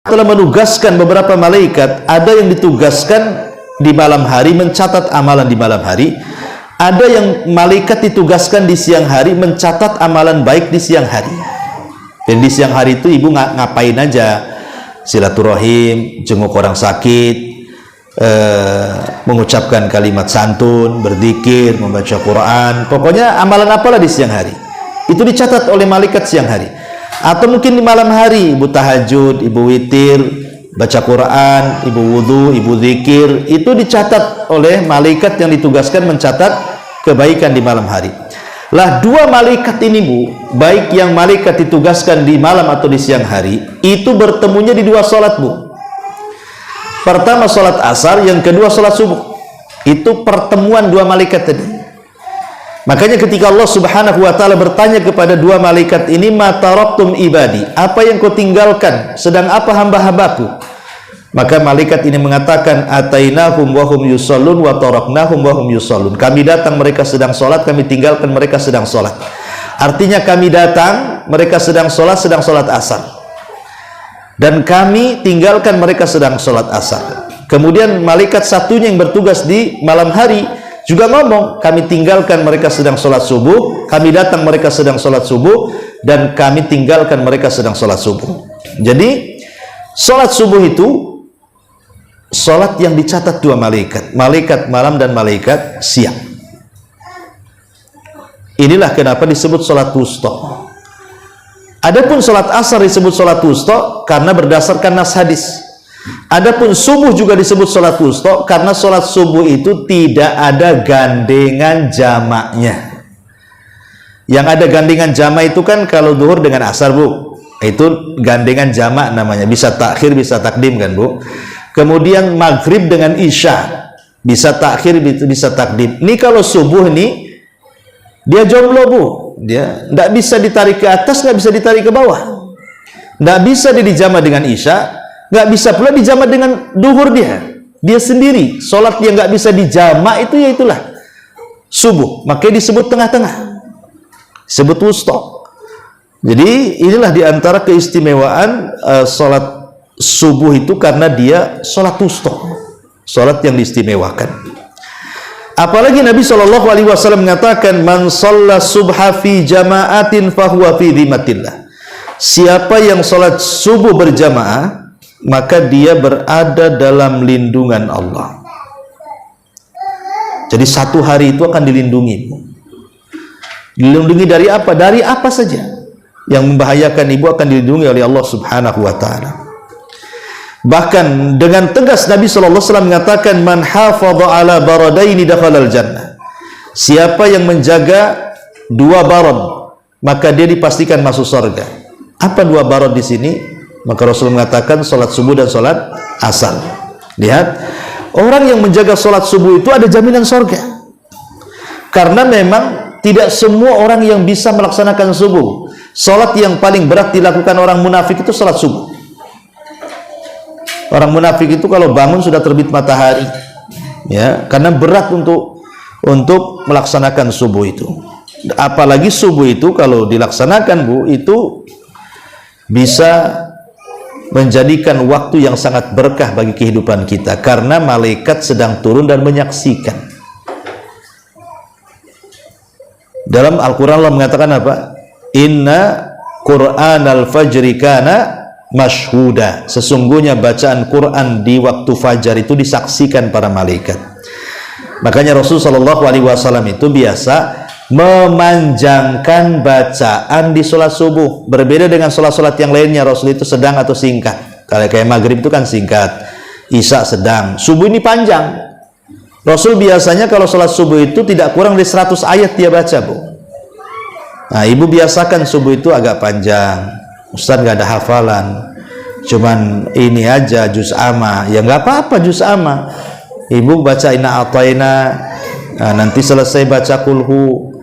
Telah menugaskan beberapa malaikat, ada yang ditugaskan di malam hari mencatat amalan di malam hari, ada yang malaikat ditugaskan di siang hari mencatat amalan baik di siang hari. Dan di siang hari itu ibu ngapain aja? Silaturahim, jenguk orang sakit, mengucapkan kalimat santun, berzikir, membaca Quran, pokoknya amalan apalah di siang hari itu dicatat oleh malaikat siang hari. Atau mungkin di malam hari ibu tahajud, ibu witir, baca Quran, ibu wudhu, ibu zikir, itu dicatat oleh malaikat yang ditugaskan mencatat kebaikan di malam hari. Lah 2 malaikat ini, Bu, baik yang malaikat ditugaskan di malam atau di siang hari, itu bertemunya di 2 sholat, Bu. Pertama sholat asar, yang kedua sholat subuh. Itu pertemuan 2 malaikat tadi. Makanya ketika Allah Subhanahu wa taala bertanya kepada 2 malaikat ini, ma taraktum ibadi, apa yang kau tinggalkan, sedang apa hamba-hambaku? Maka malaikat ini mengatakan, atainahum wa hum yusallun wa taraknahum wa hum yusallun. Kami datang, mereka sedang sholat, kami tinggalkan, mereka sedang sholat. Artinya kami datang, mereka sedang sholat asar, dan kami tinggalkan, mereka sedang sholat asar. Kemudian malaikat satunya yang bertugas di malam hari juga ngomong, kami tinggalkan, mereka sedang sholat subuh, kami datang, mereka sedang sholat subuh, dan kami tinggalkan, mereka sedang sholat subuh. Jadi sholat subuh itu sholat yang dicatat 2 malaikat, malaikat malam dan malaikat siang. Inilah kenapa disebut sholat wusta. Adapun sholat asar disebut sholat wusta karena berdasarkan nas hadis. Adapun subuh juga disebut sholat wusta karena sholat subuh itu tidak ada gandengan jamaknya. Yang ada gandengan jamak itu kan kalau zuhur dengan asar, Bu, itu gandengan jamak namanya, bisa takhir bisa takdim kan, Bu. Kemudian maghrib dengan isya bisa takhir bisa takdim. Ini kalau subuh ini dia jomblo, Bu, dia tidak bisa ditarik ke atas, nggak bisa ditarik ke bawah, nggak bisa dia dijama dengan isya, nggak bisa pula dijama dengan duhur. Dia sendiri sholat yang nggak bisa dijama itu, ya itulah subuh, makanya disebut tengah-tengah, disebut wusta. Jadi inilah diantara keistimewaan sholat subuh itu, karena dia sholat wusta, sholat yang diistimewakan. Apalagi Nabi Shallallahu Alaihi Wasallam mengatakan, man shalla subha fi jama'atin fahuwa fi dhimmatillah. Siapa yang sholat subuh berjamaah, maka dia berada dalam lindungan Allah. Jadi 1 hari itu akan dilindungi. Dilindungi dari apa? Dari apa saja yang membahayakan ibu akan dilindungi oleh Allah Subhanahu wa taala. Bahkan dengan tegas Nabi sallallahu alaihi wasallam mengatakan, man hafadha ala baradaini dakhalal jannah. Siapa yang menjaga 2 barad, maka dia dipastikan masuk surga. Apa 2 barad di sini? Maka Rasul mengatakan salat subuh dan salat asar. Lihat, orang yang menjaga salat subuh itu ada jaminan surga. Karena memang tidak semua orang yang bisa melaksanakan subuh. Salat yang paling berat dilakukan orang munafik itu salat subuh. Orang munafik itu kalau bangun sudah terbit matahari, ya, karena berat untuk melaksanakan subuh itu. Apalagi subuh itu kalau dilaksanakan, Bu, itu bisa menjadikan waktu yang sangat berkah bagi kehidupan kita, karena malaikat sedang turun dan menyaksikan. Dalam Al-Quran Allah mengatakan apa? Inna Qur'anal fajri kana mashhuda. Sesungguhnya bacaan Quran di waktu fajar itu disaksikan para malaikat. Makanya Rasulullah SAW itu biasa memanjangkan bacaan di sholat subuh. Berbeda dengan sholat-sholat yang lainnya, Rasul itu sedang atau singkat. Kalau kayak maghrib itu kan singkat, isya sedang, subuh ini panjang. Rasul biasanya kalau sholat subuh itu tidak kurang dari 100 ayat dia baca, Bu. Nah, ibu biasakan subuh itu agak panjang. Ustaz nggak ada hafalan, cuman ini aja juz amma. Ya nggak apa-apa juz amma. Ibu baca inna a'tayna, nah, nanti selesai baca kulhu,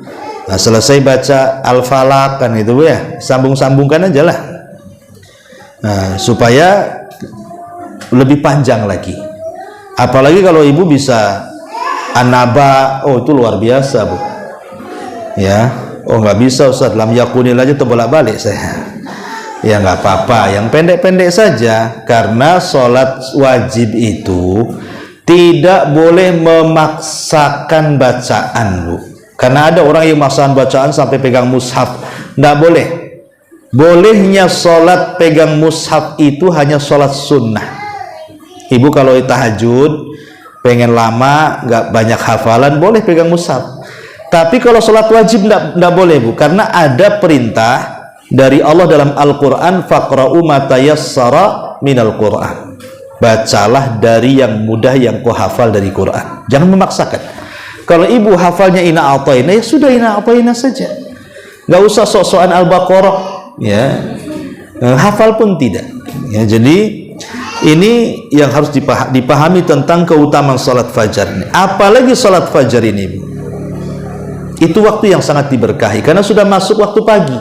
nah, selesai baca al-falaq, kan itu ya, sambung-sambungkan aja lah. Nah, supaya lebih panjang lagi. Apalagi kalau ibu bisa an-naba, oh itu luar biasa, Bu. Ya, oh nggak bisa Ustaz, lam yakunil aja terbolak-balik saya. Ya nggak apa-apa, yang pendek-pendek saja, karena sholat wajib itu tidak boleh memaksakan bacaan, Bu. Karena ada orang yang memaksakan bacaan sampai pegang mushaf. Nggak boleh. Bolehnya sholat pegang mushaf itu hanya sholat sunnah. Ibu kalau tahajud pengen lama, nggak banyak hafalan, boleh pegang mushaf. Tapi kalau sholat wajib nggak boleh, Bu. Karena ada perintah dari Allah dalam Al-Quran, faqra'u ma tayassara minal Quran. Bacalah dari yang mudah yang kau hafal dari Quran. Jangan memaksakan. Kalau ibu hafalnya inna a'tayna, ya sudah inna a'tayna saja. Nggak usah sok-sokan Al-Baqarah, ya. Hafal pun tidak. Ya, jadi ini yang harus dipahami tentang keutamaan salat fajar ini. Apalagi salat fajar ini, Bu. Itu waktu yang sangat diberkahi karena sudah masuk waktu pagi.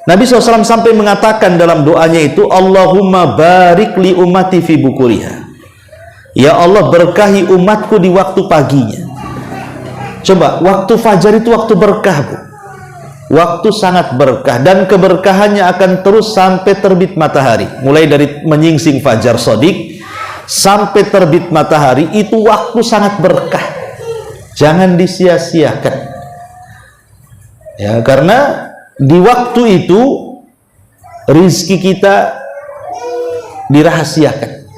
Nabi SAW sampai mengatakan dalam doanya itu, Allahumma barik li ummati fi bukuriha. Ya Allah, berkahi umatku di waktu paginya. Coba, waktu fajar itu waktu berkah, Bu. Waktu sangat berkah, dan keberkahannya akan terus sampai terbit matahari. Mulai dari menyingsing fajar sodik sampai terbit matahari, itu waktu sangat berkah. Jangan disia-siakan. Ya, karena di waktu itu rizki kita dirahasiakan.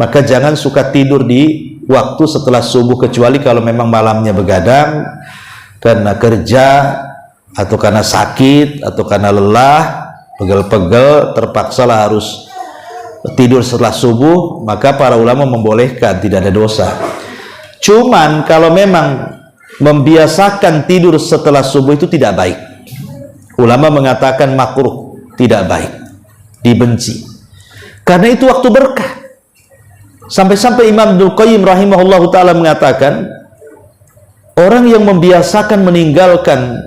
Maka jangan suka tidur di waktu setelah subuh, kecuali kalau memang malamnya begadang karena kerja atau karena sakit atau karena lelah, pegel-pegel, terpaksalah harus tidur setelah subuh. Maka para ulama membolehkan, tidak ada dosa. Cuman kalau memang membiasakan tidur setelah subuh itu tidak baik. Ulama mengatakan makruh, tidak baik, dibenci. Karena itu waktu berkah. Sampai-sampai Imam Ibnu Qayyim rahimahullahu ta'ala mengatakan, orang yang membiasakan meninggalkan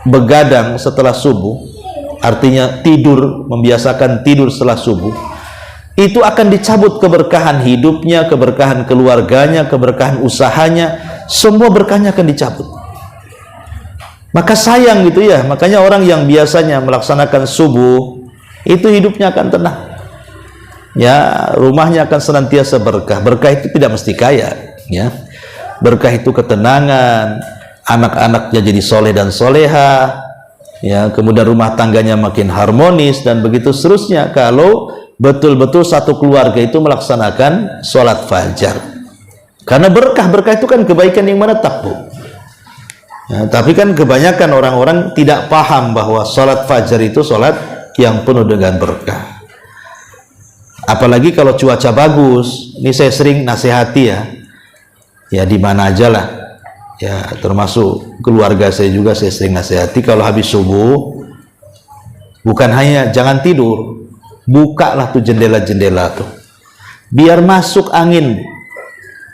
begadang setelah subuh, artinya tidur, membiasakan tidur setelah subuh, itu akan dicabut keberkahan hidupnya, keberkahan keluarganya, keberkahan usahanya, semua berkahnya akan dicabut. Maka sayang gitu ya. Makanya orang yang biasanya melaksanakan subuh itu hidupnya akan tenang. Ya, rumahnya akan senantiasa berkah. Berkah itu tidak mesti kaya, ya. Berkah itu ketenangan, anak-anaknya jadi soleh dan soleha, ya, kemudian rumah tangganya makin harmonis, dan begitu seterusnya kalau betul-betul satu keluarga itu melaksanakan sholat fajar. Karena berkah itu kan kebaikan yang menetap, Bu. Ya, tapi kan kebanyakan orang-orang tidak paham bahwa sholat fajar itu sholat yang penuh dengan berkah. Apalagi kalau cuaca bagus. Ini saya sering nasihati ya. ya di mana aja lah, ya termasuk keluarga saya juga saya sering nasihati kalau habis subuh bukan hanya jangan tidur, bukalah tuh jendela-jendela tuh biar masuk angin,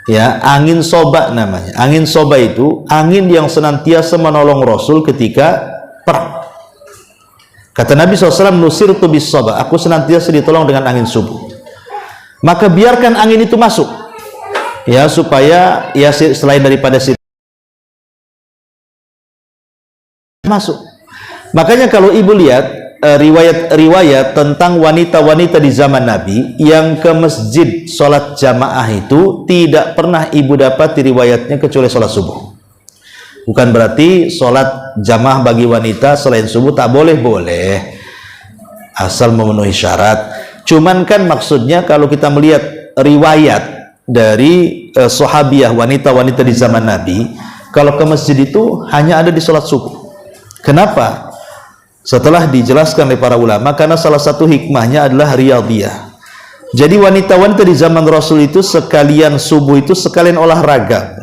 ya angin soba namanya. Angin soba itu angin yang senantiasa menolong Rasul ketika perang. Kata Nabi SAW, nusirtu bis soba, aku senantiasa ditolong dengan angin subuh. Maka biarkan angin itu masuk, ya supaya ya selain daripada masuk. Makanya kalau ibu lihat riwayat-riwayat tentang wanita-wanita di zaman Nabi yang ke masjid sholat jamaah itu tidak pernah ibu dapat riwayatnya kecuali sholat subuh. Bukan berarti sholat jamaah bagi wanita selain subuh tak boleh, asal memenuhi syarat. Cuman kan maksudnya kalau kita melihat riwayat dari sahabiah wanita-wanita di zaman Nabi, kalau ke masjid itu hanya ada di sholat subuh. Kenapa? Setelah dijelaskan oleh para ulama, karena salah satu hikmahnya adalah riyadhiyah. Jadi wanita-wanita di zaman Rasul itu sekalian subuh itu sekalian olahraga.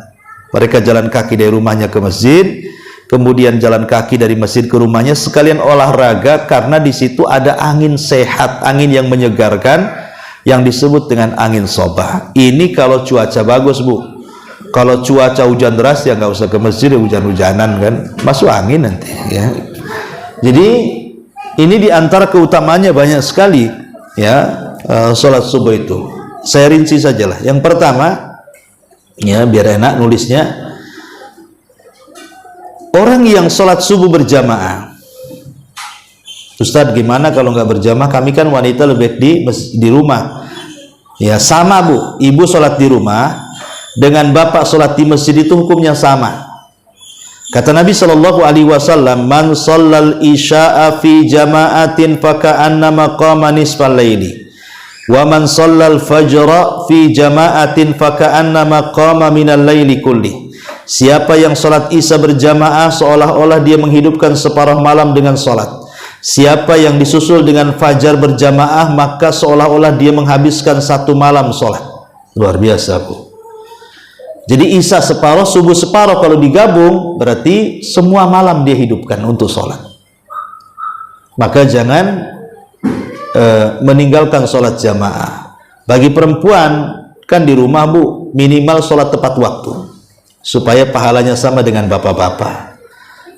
Mereka jalan kaki dari rumahnya ke masjid, kemudian jalan kaki dari masjid ke rumahnya sekalian olahraga, karena di situ ada angin sehat, angin yang menyegarkan yang disebut dengan angin sobah. Ini kalau cuaca bagus, Bu. Kalau cuaca hujan deras ya nggak usah ke masjid, hujan-hujanan kan, masuk angin nanti ya. Jadi ini diantara keutamanya banyak sekali ya, sholat subuh itu. Saya rinci sajalah. Yang pertama ya biar enak nulisnya, orang yang sholat subuh berjamaah. Ustadz gimana kalau nggak berjamaah? Kami kan wanita lebih di rumah. Ya sama Bu, ibu sholat di rumah dengan bapak sholat di masjid itu hukumnya sama. Kata Nabi Shallallahu Alaihi Wasallam, man shallal isya'a fi jama'atin faka'annama qama nisfal laili, wa man shallal fajra fi jama'atin faka'annama qama minal laili kulli. Siapa yang sholat isya berjamaah seolah-olah dia menghidupkan separuh malam dengan sholat. Siapa yang disusul dengan fajar berjamaah maka seolah-olah dia menghabiskan satu malam sholat. Luar biasa Bu. Jadi isya separuh, subuh separuh, kalau digabung berarti semua malam dia hidupkan untuk sholat. Maka jangan meninggalkan sholat jamaah. Bagi perempuan kan di rumah Bu, minimal sholat tepat waktu supaya pahalanya sama dengan bapak-bapak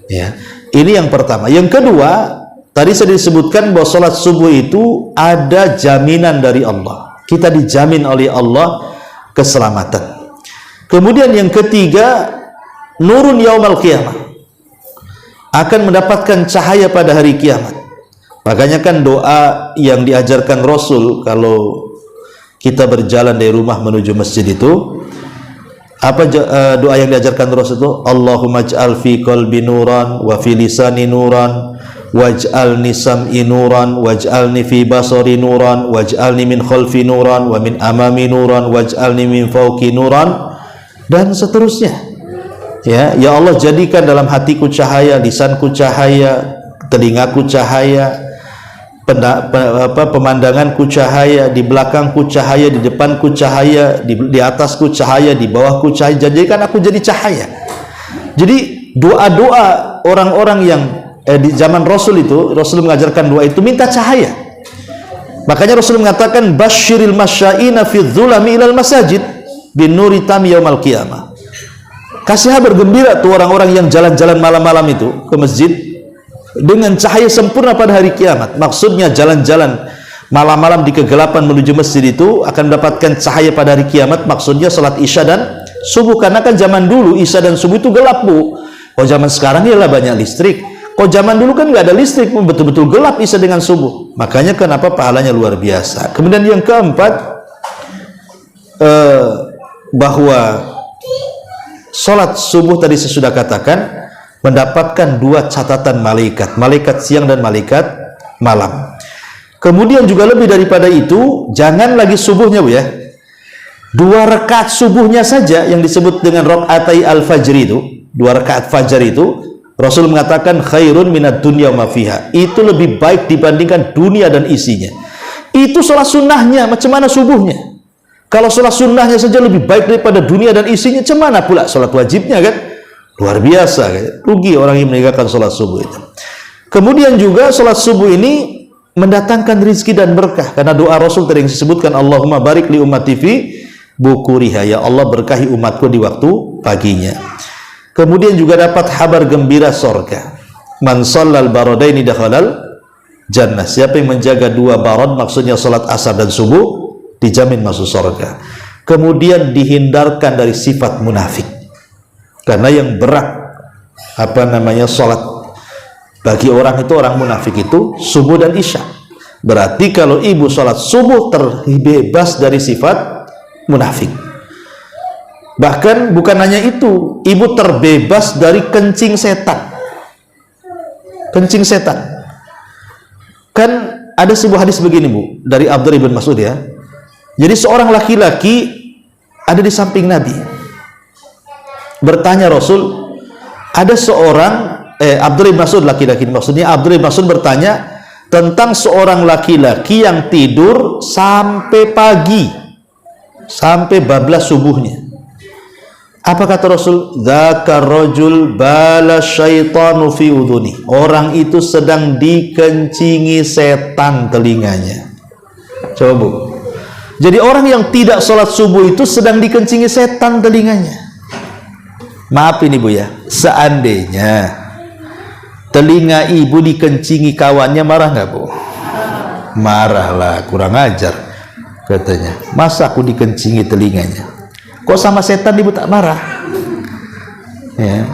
ya. Ini yang pertama. Yang kedua, tadi saya disebutkan bahwa sholat subuh itu ada jaminan dari Allah, kita dijamin oleh Allah keselamatan. Kemudian yang ketiga, nurun yaumal qiyamah, akan mendapatkan cahaya pada hari kiamat. Makanya kan doa yang diajarkan Rasul kalau kita berjalan dari rumah menuju masjid itu, apa doa yang diajarkan Rasul itu? Allahumma ij'al fi qalbi nuran wa fi lisani nuran waj'alni sam'i nuran waj'alni fi basari nuran waj'alni min khalfi nuran wa min amami nuran waj'alni min fawqi nuran, dan seterusnya ya. Ya Allah, jadikan dalam hatiku cahaya, lisanku cahaya, telingaku cahaya, pemandanganku cahaya, di belakangku cahaya, di depanku cahaya, di atasku cahaya, di bawahku cahaya, jadikan aku jadi cahaya. Jadi doa-doa orang-orang yang di zaman Rasul itu, Rasul mengajarkan doa itu minta cahaya. Makanya Rasul mengatakan basyiril masya'ina fi dzulami ilal masajid bin nuri tami yaumal qiyamah. Kasih kabar gembira tuh orang-orang yang jalan-jalan malam-malam itu ke masjid dengan cahaya sempurna pada hari kiamat. Maksudnya jalan-jalan malam-malam di kegelapan menuju masjid itu akan mendapatkan cahaya pada hari kiamat. Maksudnya salat isya dan subuh, karena kan zaman dulu isya dan subuh itu gelap Bu. Kalau zaman sekarang ialah banyak listrik. Kalau zaman dulu kan nggak ada listrik, betul-betul gelap isya dengan subuh. Makanya kenapa pahalanya luar biasa. Kemudian yang keempat, bahwa sholat subuh tadi saya sudah katakan mendapatkan dua catatan malaikat, malaikat siang dan malaikat malam. Kemudian juga lebih daripada itu, jangan lagi subuhnya Bu ya, 2 rakaat subuhnya saja yang disebut dengan rakaatai al-fajr itu, 2 rakaat fajar itu Rasul mengatakan khairun minad dunya wa ma fiha, itu lebih baik dibandingkan dunia dan isinya. Itu sholat sunnahnya. Macam mana subuhnya? Kalau sholat sunnahnya saja lebih baik daripada dunia dan isinya, cemana pula sholat wajibnya kan? Luar biasa kan? Rugi orang yang meninggalkan sholat subuh itu. Kemudian juga sholat subuh ini mendatangkan rizki dan berkah, karena doa Rasul tadi yang disebutkan, Allahumma barik li ummati fi bukuriha, ya Allah berkahi umatku di waktu paginya. Kemudian juga dapat kabar gembira sorga, man shallal baradaini dakhalal jannah, siapa yang menjaga dua barad, maksudnya sholat asar dan subuh, dijamin masuk surga. Kemudian dihindarkan dari sifat munafik, karena yang berat sholat bagi orang itu, orang munafik itu subuh dan isya. Berarti kalau ibu sholat subuh terbebas dari sifat munafik. Bahkan bukan hanya itu, ibu terbebas dari kencing setan. Kencing setan. Kan ada sebuah hadis begini Bu, dari Abdullah bin Mas'ud ya. Jadi seorang laki-laki ada di samping Nabi. Bertanya Rasul, ada seorang Abdullah bin Mas'ud, laki-laki maksudnya, Abdullah bin Mas'ud bertanya tentang seorang laki-laki yang tidur sampai pagi, sampai bablas subuhnya. Apa kata Rasul? Dzakar rajul bala syaitanu fi udhuni. Orang itu sedang dikencingi setan telinganya. Coba Bu. Jadi orang yang tidak sholat subuh itu sedang dikencingi setan telinganya. Maaf ini Bu ya, seandainya telinga ibu dikencingi kawannya, marah nggak Bu? Marahlah, kurang ajar katanya. Masa aku dikencingi telinganya? Kok sama setan ibu tak marah? Ya.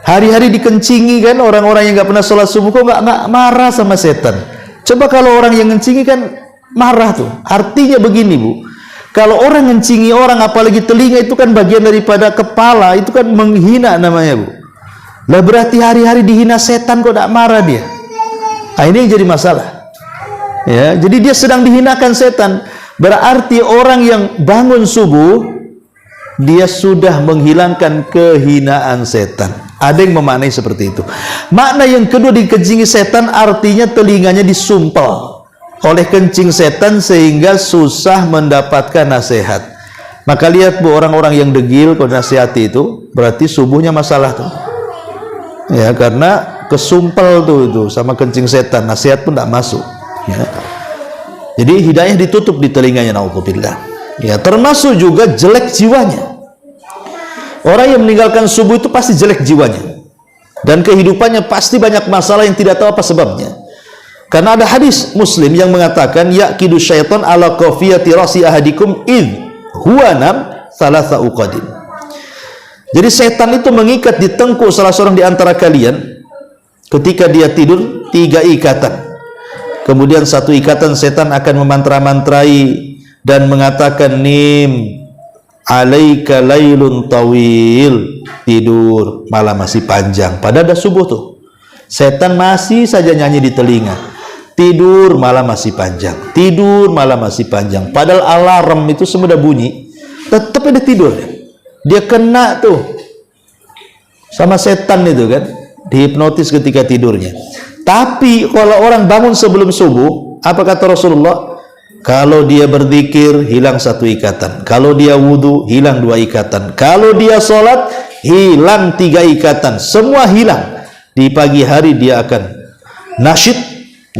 Hari-hari dikencingi kan orang-orang yang nggak pernah sholat subuh, kok nggak marah sama setan? Coba kalau orang yang ngencingi kan marah tuh. Artinya begini Bu, kalau orang ngencingi orang, apalagi telinga, itu kan bagian daripada kepala, itu kan menghina namanya Bu. Lah berarti hari-hari dihina setan kok tidak marah dia? Nah, ini yang jadi masalah ya. Jadi dia sedang dihinakan setan. Berarti orang yang bangun subuh, dia sudah menghilangkan kehinaan setan. Ada yang memaknai seperti itu. Makna yang kedua, dikencingi setan, artinya telinganya disumpel oleh kencing setan sehingga susah mendapatkan nasihat. Maka lihat Bu, orang-orang yang degil kalau nasihati itu berarti subuhnya masalah tuh. Ya, karena kesumpel tuh itu sama kencing setan, nasihat pun tidak masuk. Ya. Jadi hidayah ditutup di telinganya, naudzubillah. Ya, termasuk juga jelek jiwanya. Orang yang meninggalkan subuh itu pasti jelek jiwanya, dan kehidupannya pasti banyak masalah yang tidak tahu apa sebabnya. Karena ada hadis Muslim yang mengatakan, yaqidu syaitan ala qafiyati rasi ahadikum id huwa nam thalatha uqadin. Jadi setan itu mengikat di tengkuk salah seorang di antara kalian ketika dia tidur 3 ikatan. Kemudian 1 ikatan setan akan memantra-mantrai dan mengatakan, nim alaika lailun tawil, tidur malam masih panjang. Padahal dah subuh tuh, setan masih saja nyanyi di telinga, tidur malam masih panjang, tidur malam masih panjang. Padahal alarm itu semua udah bunyi, tetap ada tidur. Dia kena tuh sama setan itu kan, dihipnotis ketika tidurnya. Tapi kalau orang bangun sebelum subuh, apa kata Rasulullah? Kalau dia berzikir, hilang 1 ikatan. Kalau dia wudhu, hilang 2 ikatan. Kalau dia sholat, hilang 3 ikatan. Semua hilang. Di pagi hari dia akan nasyid.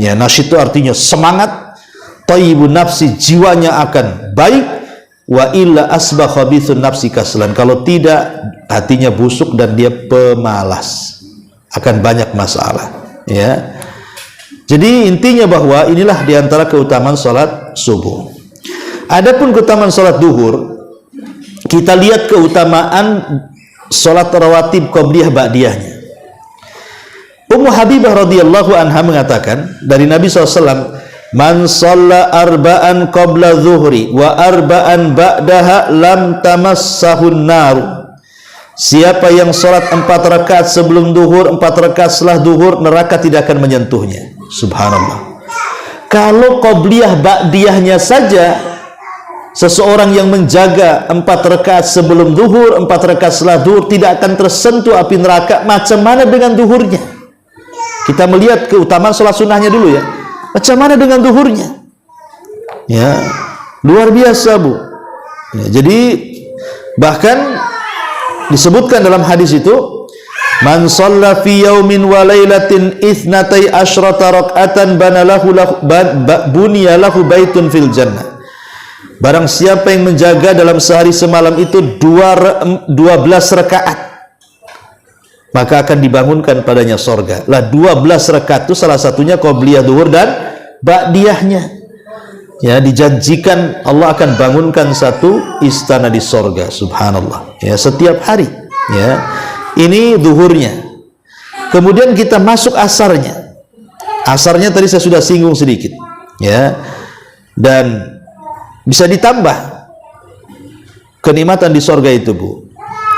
Ya, nasyid itu artinya semangat. Thayyibun nafsi, jiwanya akan baik. Wa illa asbah khabithun nafsi kaslan. Kalau tidak, hatinya busuk dan dia pemalas. Akan banyak masalah. Ya. Jadi intinya bahwa inilah diantara keutamaan sholat subuh. Adapun keutamaan sholat duhur, kita lihat keutamaan sholat rawatib qabliyah ba'diyahnya. Ummu Habibah radhiyallahu anha mengatakan dari Nabi SAW, man shalla arba'an qabla zuhri wa arba'an ba'daha lam tamassahun naru. Siapa yang sholat 4 rakaat sebelum duhur, 4 rakaat setelah duhur, neraka tidak akan menyentuhnya. Subhanallah. Kalau qabliyah ba'diyahnya saja, seseorang yang menjaga 4 rakaat sebelum duhur, 4 rakaat setelah duhur tidak akan tersentuh api neraka, macam mana dengan duhurnya? Kita melihat keutamaan sholat sunnahnya dulu ya. Macam mana dengan duhurnya? Ya, luar biasa Bu. Ya, jadi bahkan disebutkan dalam hadis itu, man shalla fi yaumin wa lailatin itsnatai asyrata rakaatan bunya lahu baitun fil jannah. Barang siapa yang menjaga dalam sehari semalam itu 12 rakaat, maka akan dibangunkan padanya sorga. Lah 12 rakaat itu salah satunya qobliyah zuhur dan ba'diyahnya. Ya, dijanjikan Allah akan bangunkan satu istana di sorga, subhanallah. Ya, setiap hari. Ya, ini zuhurnya. Kemudian kita masuk asarnya. Asarnya tadi saya sudah singgung sedikit. Ya, dan bisa ditambah kenikmatan di sorga itu, Bu.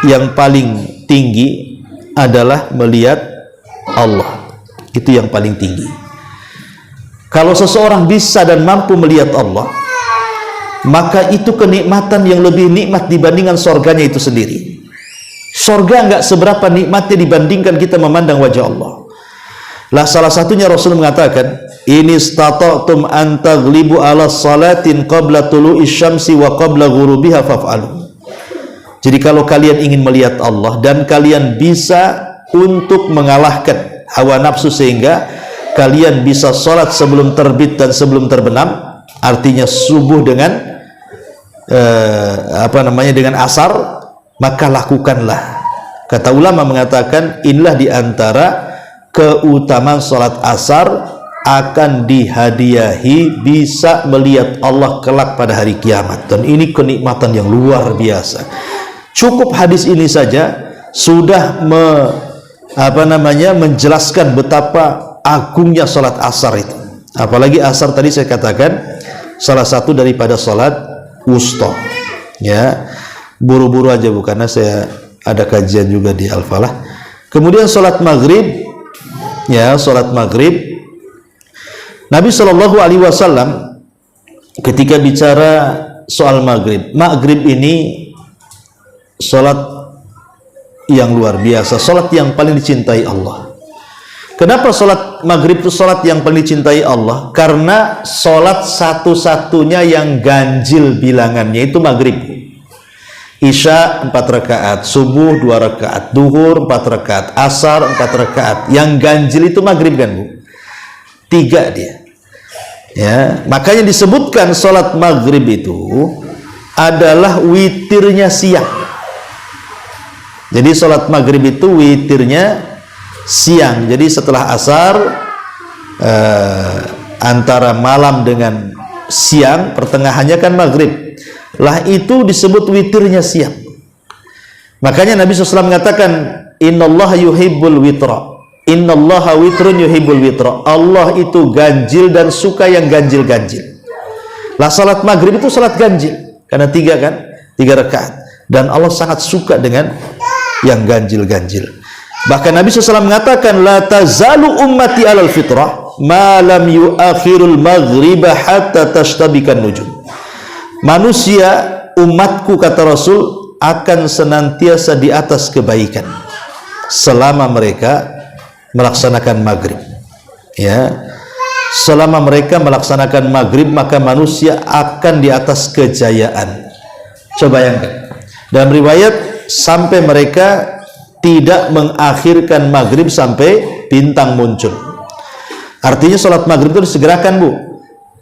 Yang paling tinggi adalah melihat Allah. Itu yang paling tinggi. Kalau seseorang bisa dan mampu melihat Allah, maka itu kenikmatan yang lebih nikmat dibandingkan sorganya itu sendiri. Sorga nggak seberapa nikmatnya dibandingkan kita memandang wajah Allah. Lah salah satunya Rasul mengatakan, ini stata'tum an taghlibu ala salatin qabla tulu'i syamsi wa qabla ghurubiha faf'alu. Jadi kalau kalian ingin melihat Allah dan kalian bisa untuk mengalahkan hawa nafsu sehingga kalian bisa sholat sebelum terbit dan sebelum terbenam, artinya subuh dengan dengan asar, maka lakukanlah. Kata ulama mengatakan, inilah diantara keutamaan sholat asar, akan dihadiahi bisa melihat Allah kelak pada hari kiamat. Dan ini kenikmatan yang luar biasa. Cukup hadis ini saja sudah menjelaskan betapa agungnya sholat asar itu. Apalagi asar tadi saya katakan salah satu daripada sholat wusta. Ya, buru-buru aja Bu, karena saya ada kajian juga di Al-Falah. Kemudian sholat maghrib. Ya, sholat maghrib. Nabi SAW ketika bicara soal maghrib, maghrib ini sholat yang luar biasa, sholat yang paling dicintai Allah. Kenapa sholat maghrib itu sholat yang paling dicintai Allah? Karena sholat satu-satunya yang ganjil bilangannya itu maghrib. Isya 4 rakaat, subuh 2 rakaat, duhur 4 rakaat, asar 4 rakaat. Yang ganjil itu maghrib kan Bu? 3 dia. Ya, makanya disebutkan sholat maghrib itu adalah witirnya siang. Jadi sholat maghrib itu witirnya siang. Jadi setelah asar, antara malam dengan siang, pertengahannya kan maghrib. Lah itu disebut witirnya siang. Makanya Nabi SAW mengatakan, innallaha yuhibbul witra. Innallaha witrun yuhibbul witra. Allah itu ganjil dan suka yang ganjil-ganjil. Lah salat maghrib itu salat ganjil, karena 3 kan, 3 rakaat. Dan Allah sangat suka dengan yang ganjil-ganjil. Bahkan Nabi SAW mengatakan, la tazalu ummati alal fitrah ma lam yuakhirul maghriba hatta tashtabikan nujum. Manusia, umatku kata Rasul, akan senantiasa di atas kebaikan selama mereka melaksanakan maghrib. Ya, selama mereka melaksanakan maghrib, maka manusia akan di atas kejayaan. Coba bayangkan, dalam riwayat sampai mereka tidak mengakhirkan maghrib sampai bintang muncul. Artinya sholat maghrib itu disegerakan Bu.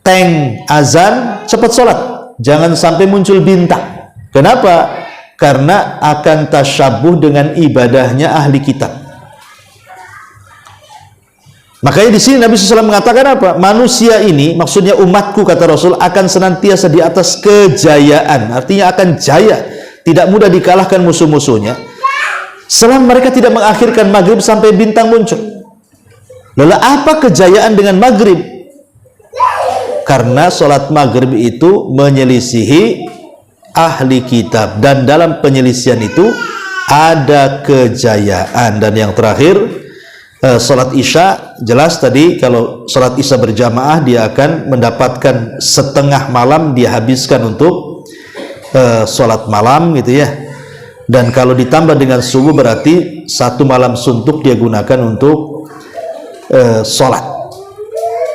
Teng azan, cepat sholat, jangan sampai muncul bintang. Kenapa? Karena akan tasyabuh dengan ibadahnya ahli kitab. Makanya di sini Nabi SAW mengatakan apa? Manusia ini, maksudnya umatku kata Rasul, akan senantiasa di atas kejayaan. Artinya akan jaya, tidak mudah dikalahkan musuh-musuhnya selama mereka tidak mengakhirkan maghrib sampai bintang muncul. Lalu apa kejayaan dengan maghrib? Karena sholat maghrib itu menyelisihi ahli kitab, dan dalam penyelisihan itu ada kejayaan. Dan yang terakhir, sholat isya, jelas tadi kalau sholat isya berjamaah dia akan mendapatkan setengah malam dia habiskan untuk sholat malam gitu ya. Dan kalau ditambah dengan subuh berarti 1 malam suntuk dia gunakan untuk sholat.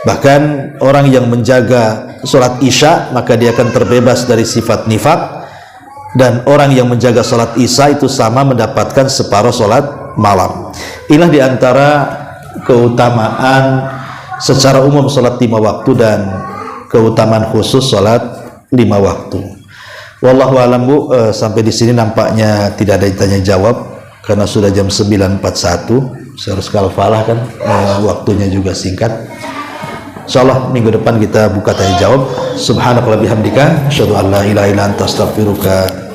Bahkan orang yang menjaga sholat isya maka dia akan terbebas dari sifat nifak, dan orang yang menjaga salat isya itu sama mendapatkan separuh salat malam. Inilah diantara keutamaan secara umum salat 5 waktu dan keutamaan khusus salat 5 waktu. Wallahu a'lam bu. Sampai di sini nampaknya tidak ada tanya jawab karena sudah jam 9.41. Saya harus kafalah kan, waktunya juga singkat. Insyaallah minggu depan kita buka tanya jawab. Subhanakallahumma bihamdika asyhadu an la ilaha illa anta astaghfiruka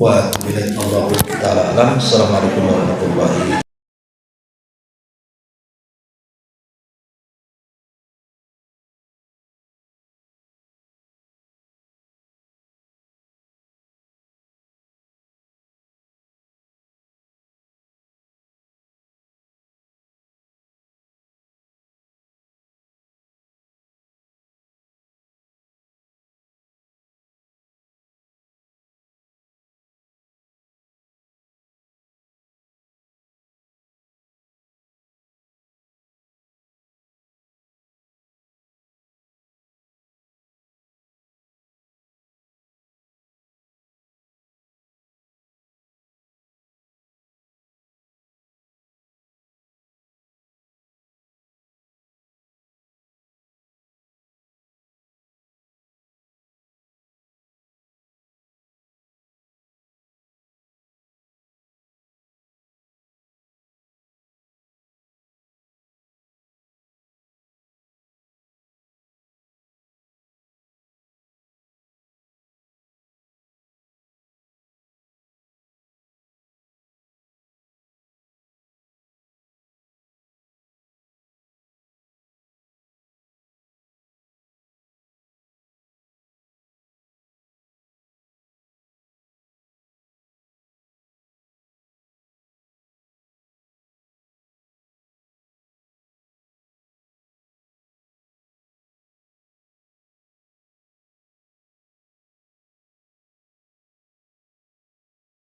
wa atubu ilaik. Allahu ta'ala alam. Assalamualaikum warahmatullahi wabarakatuh.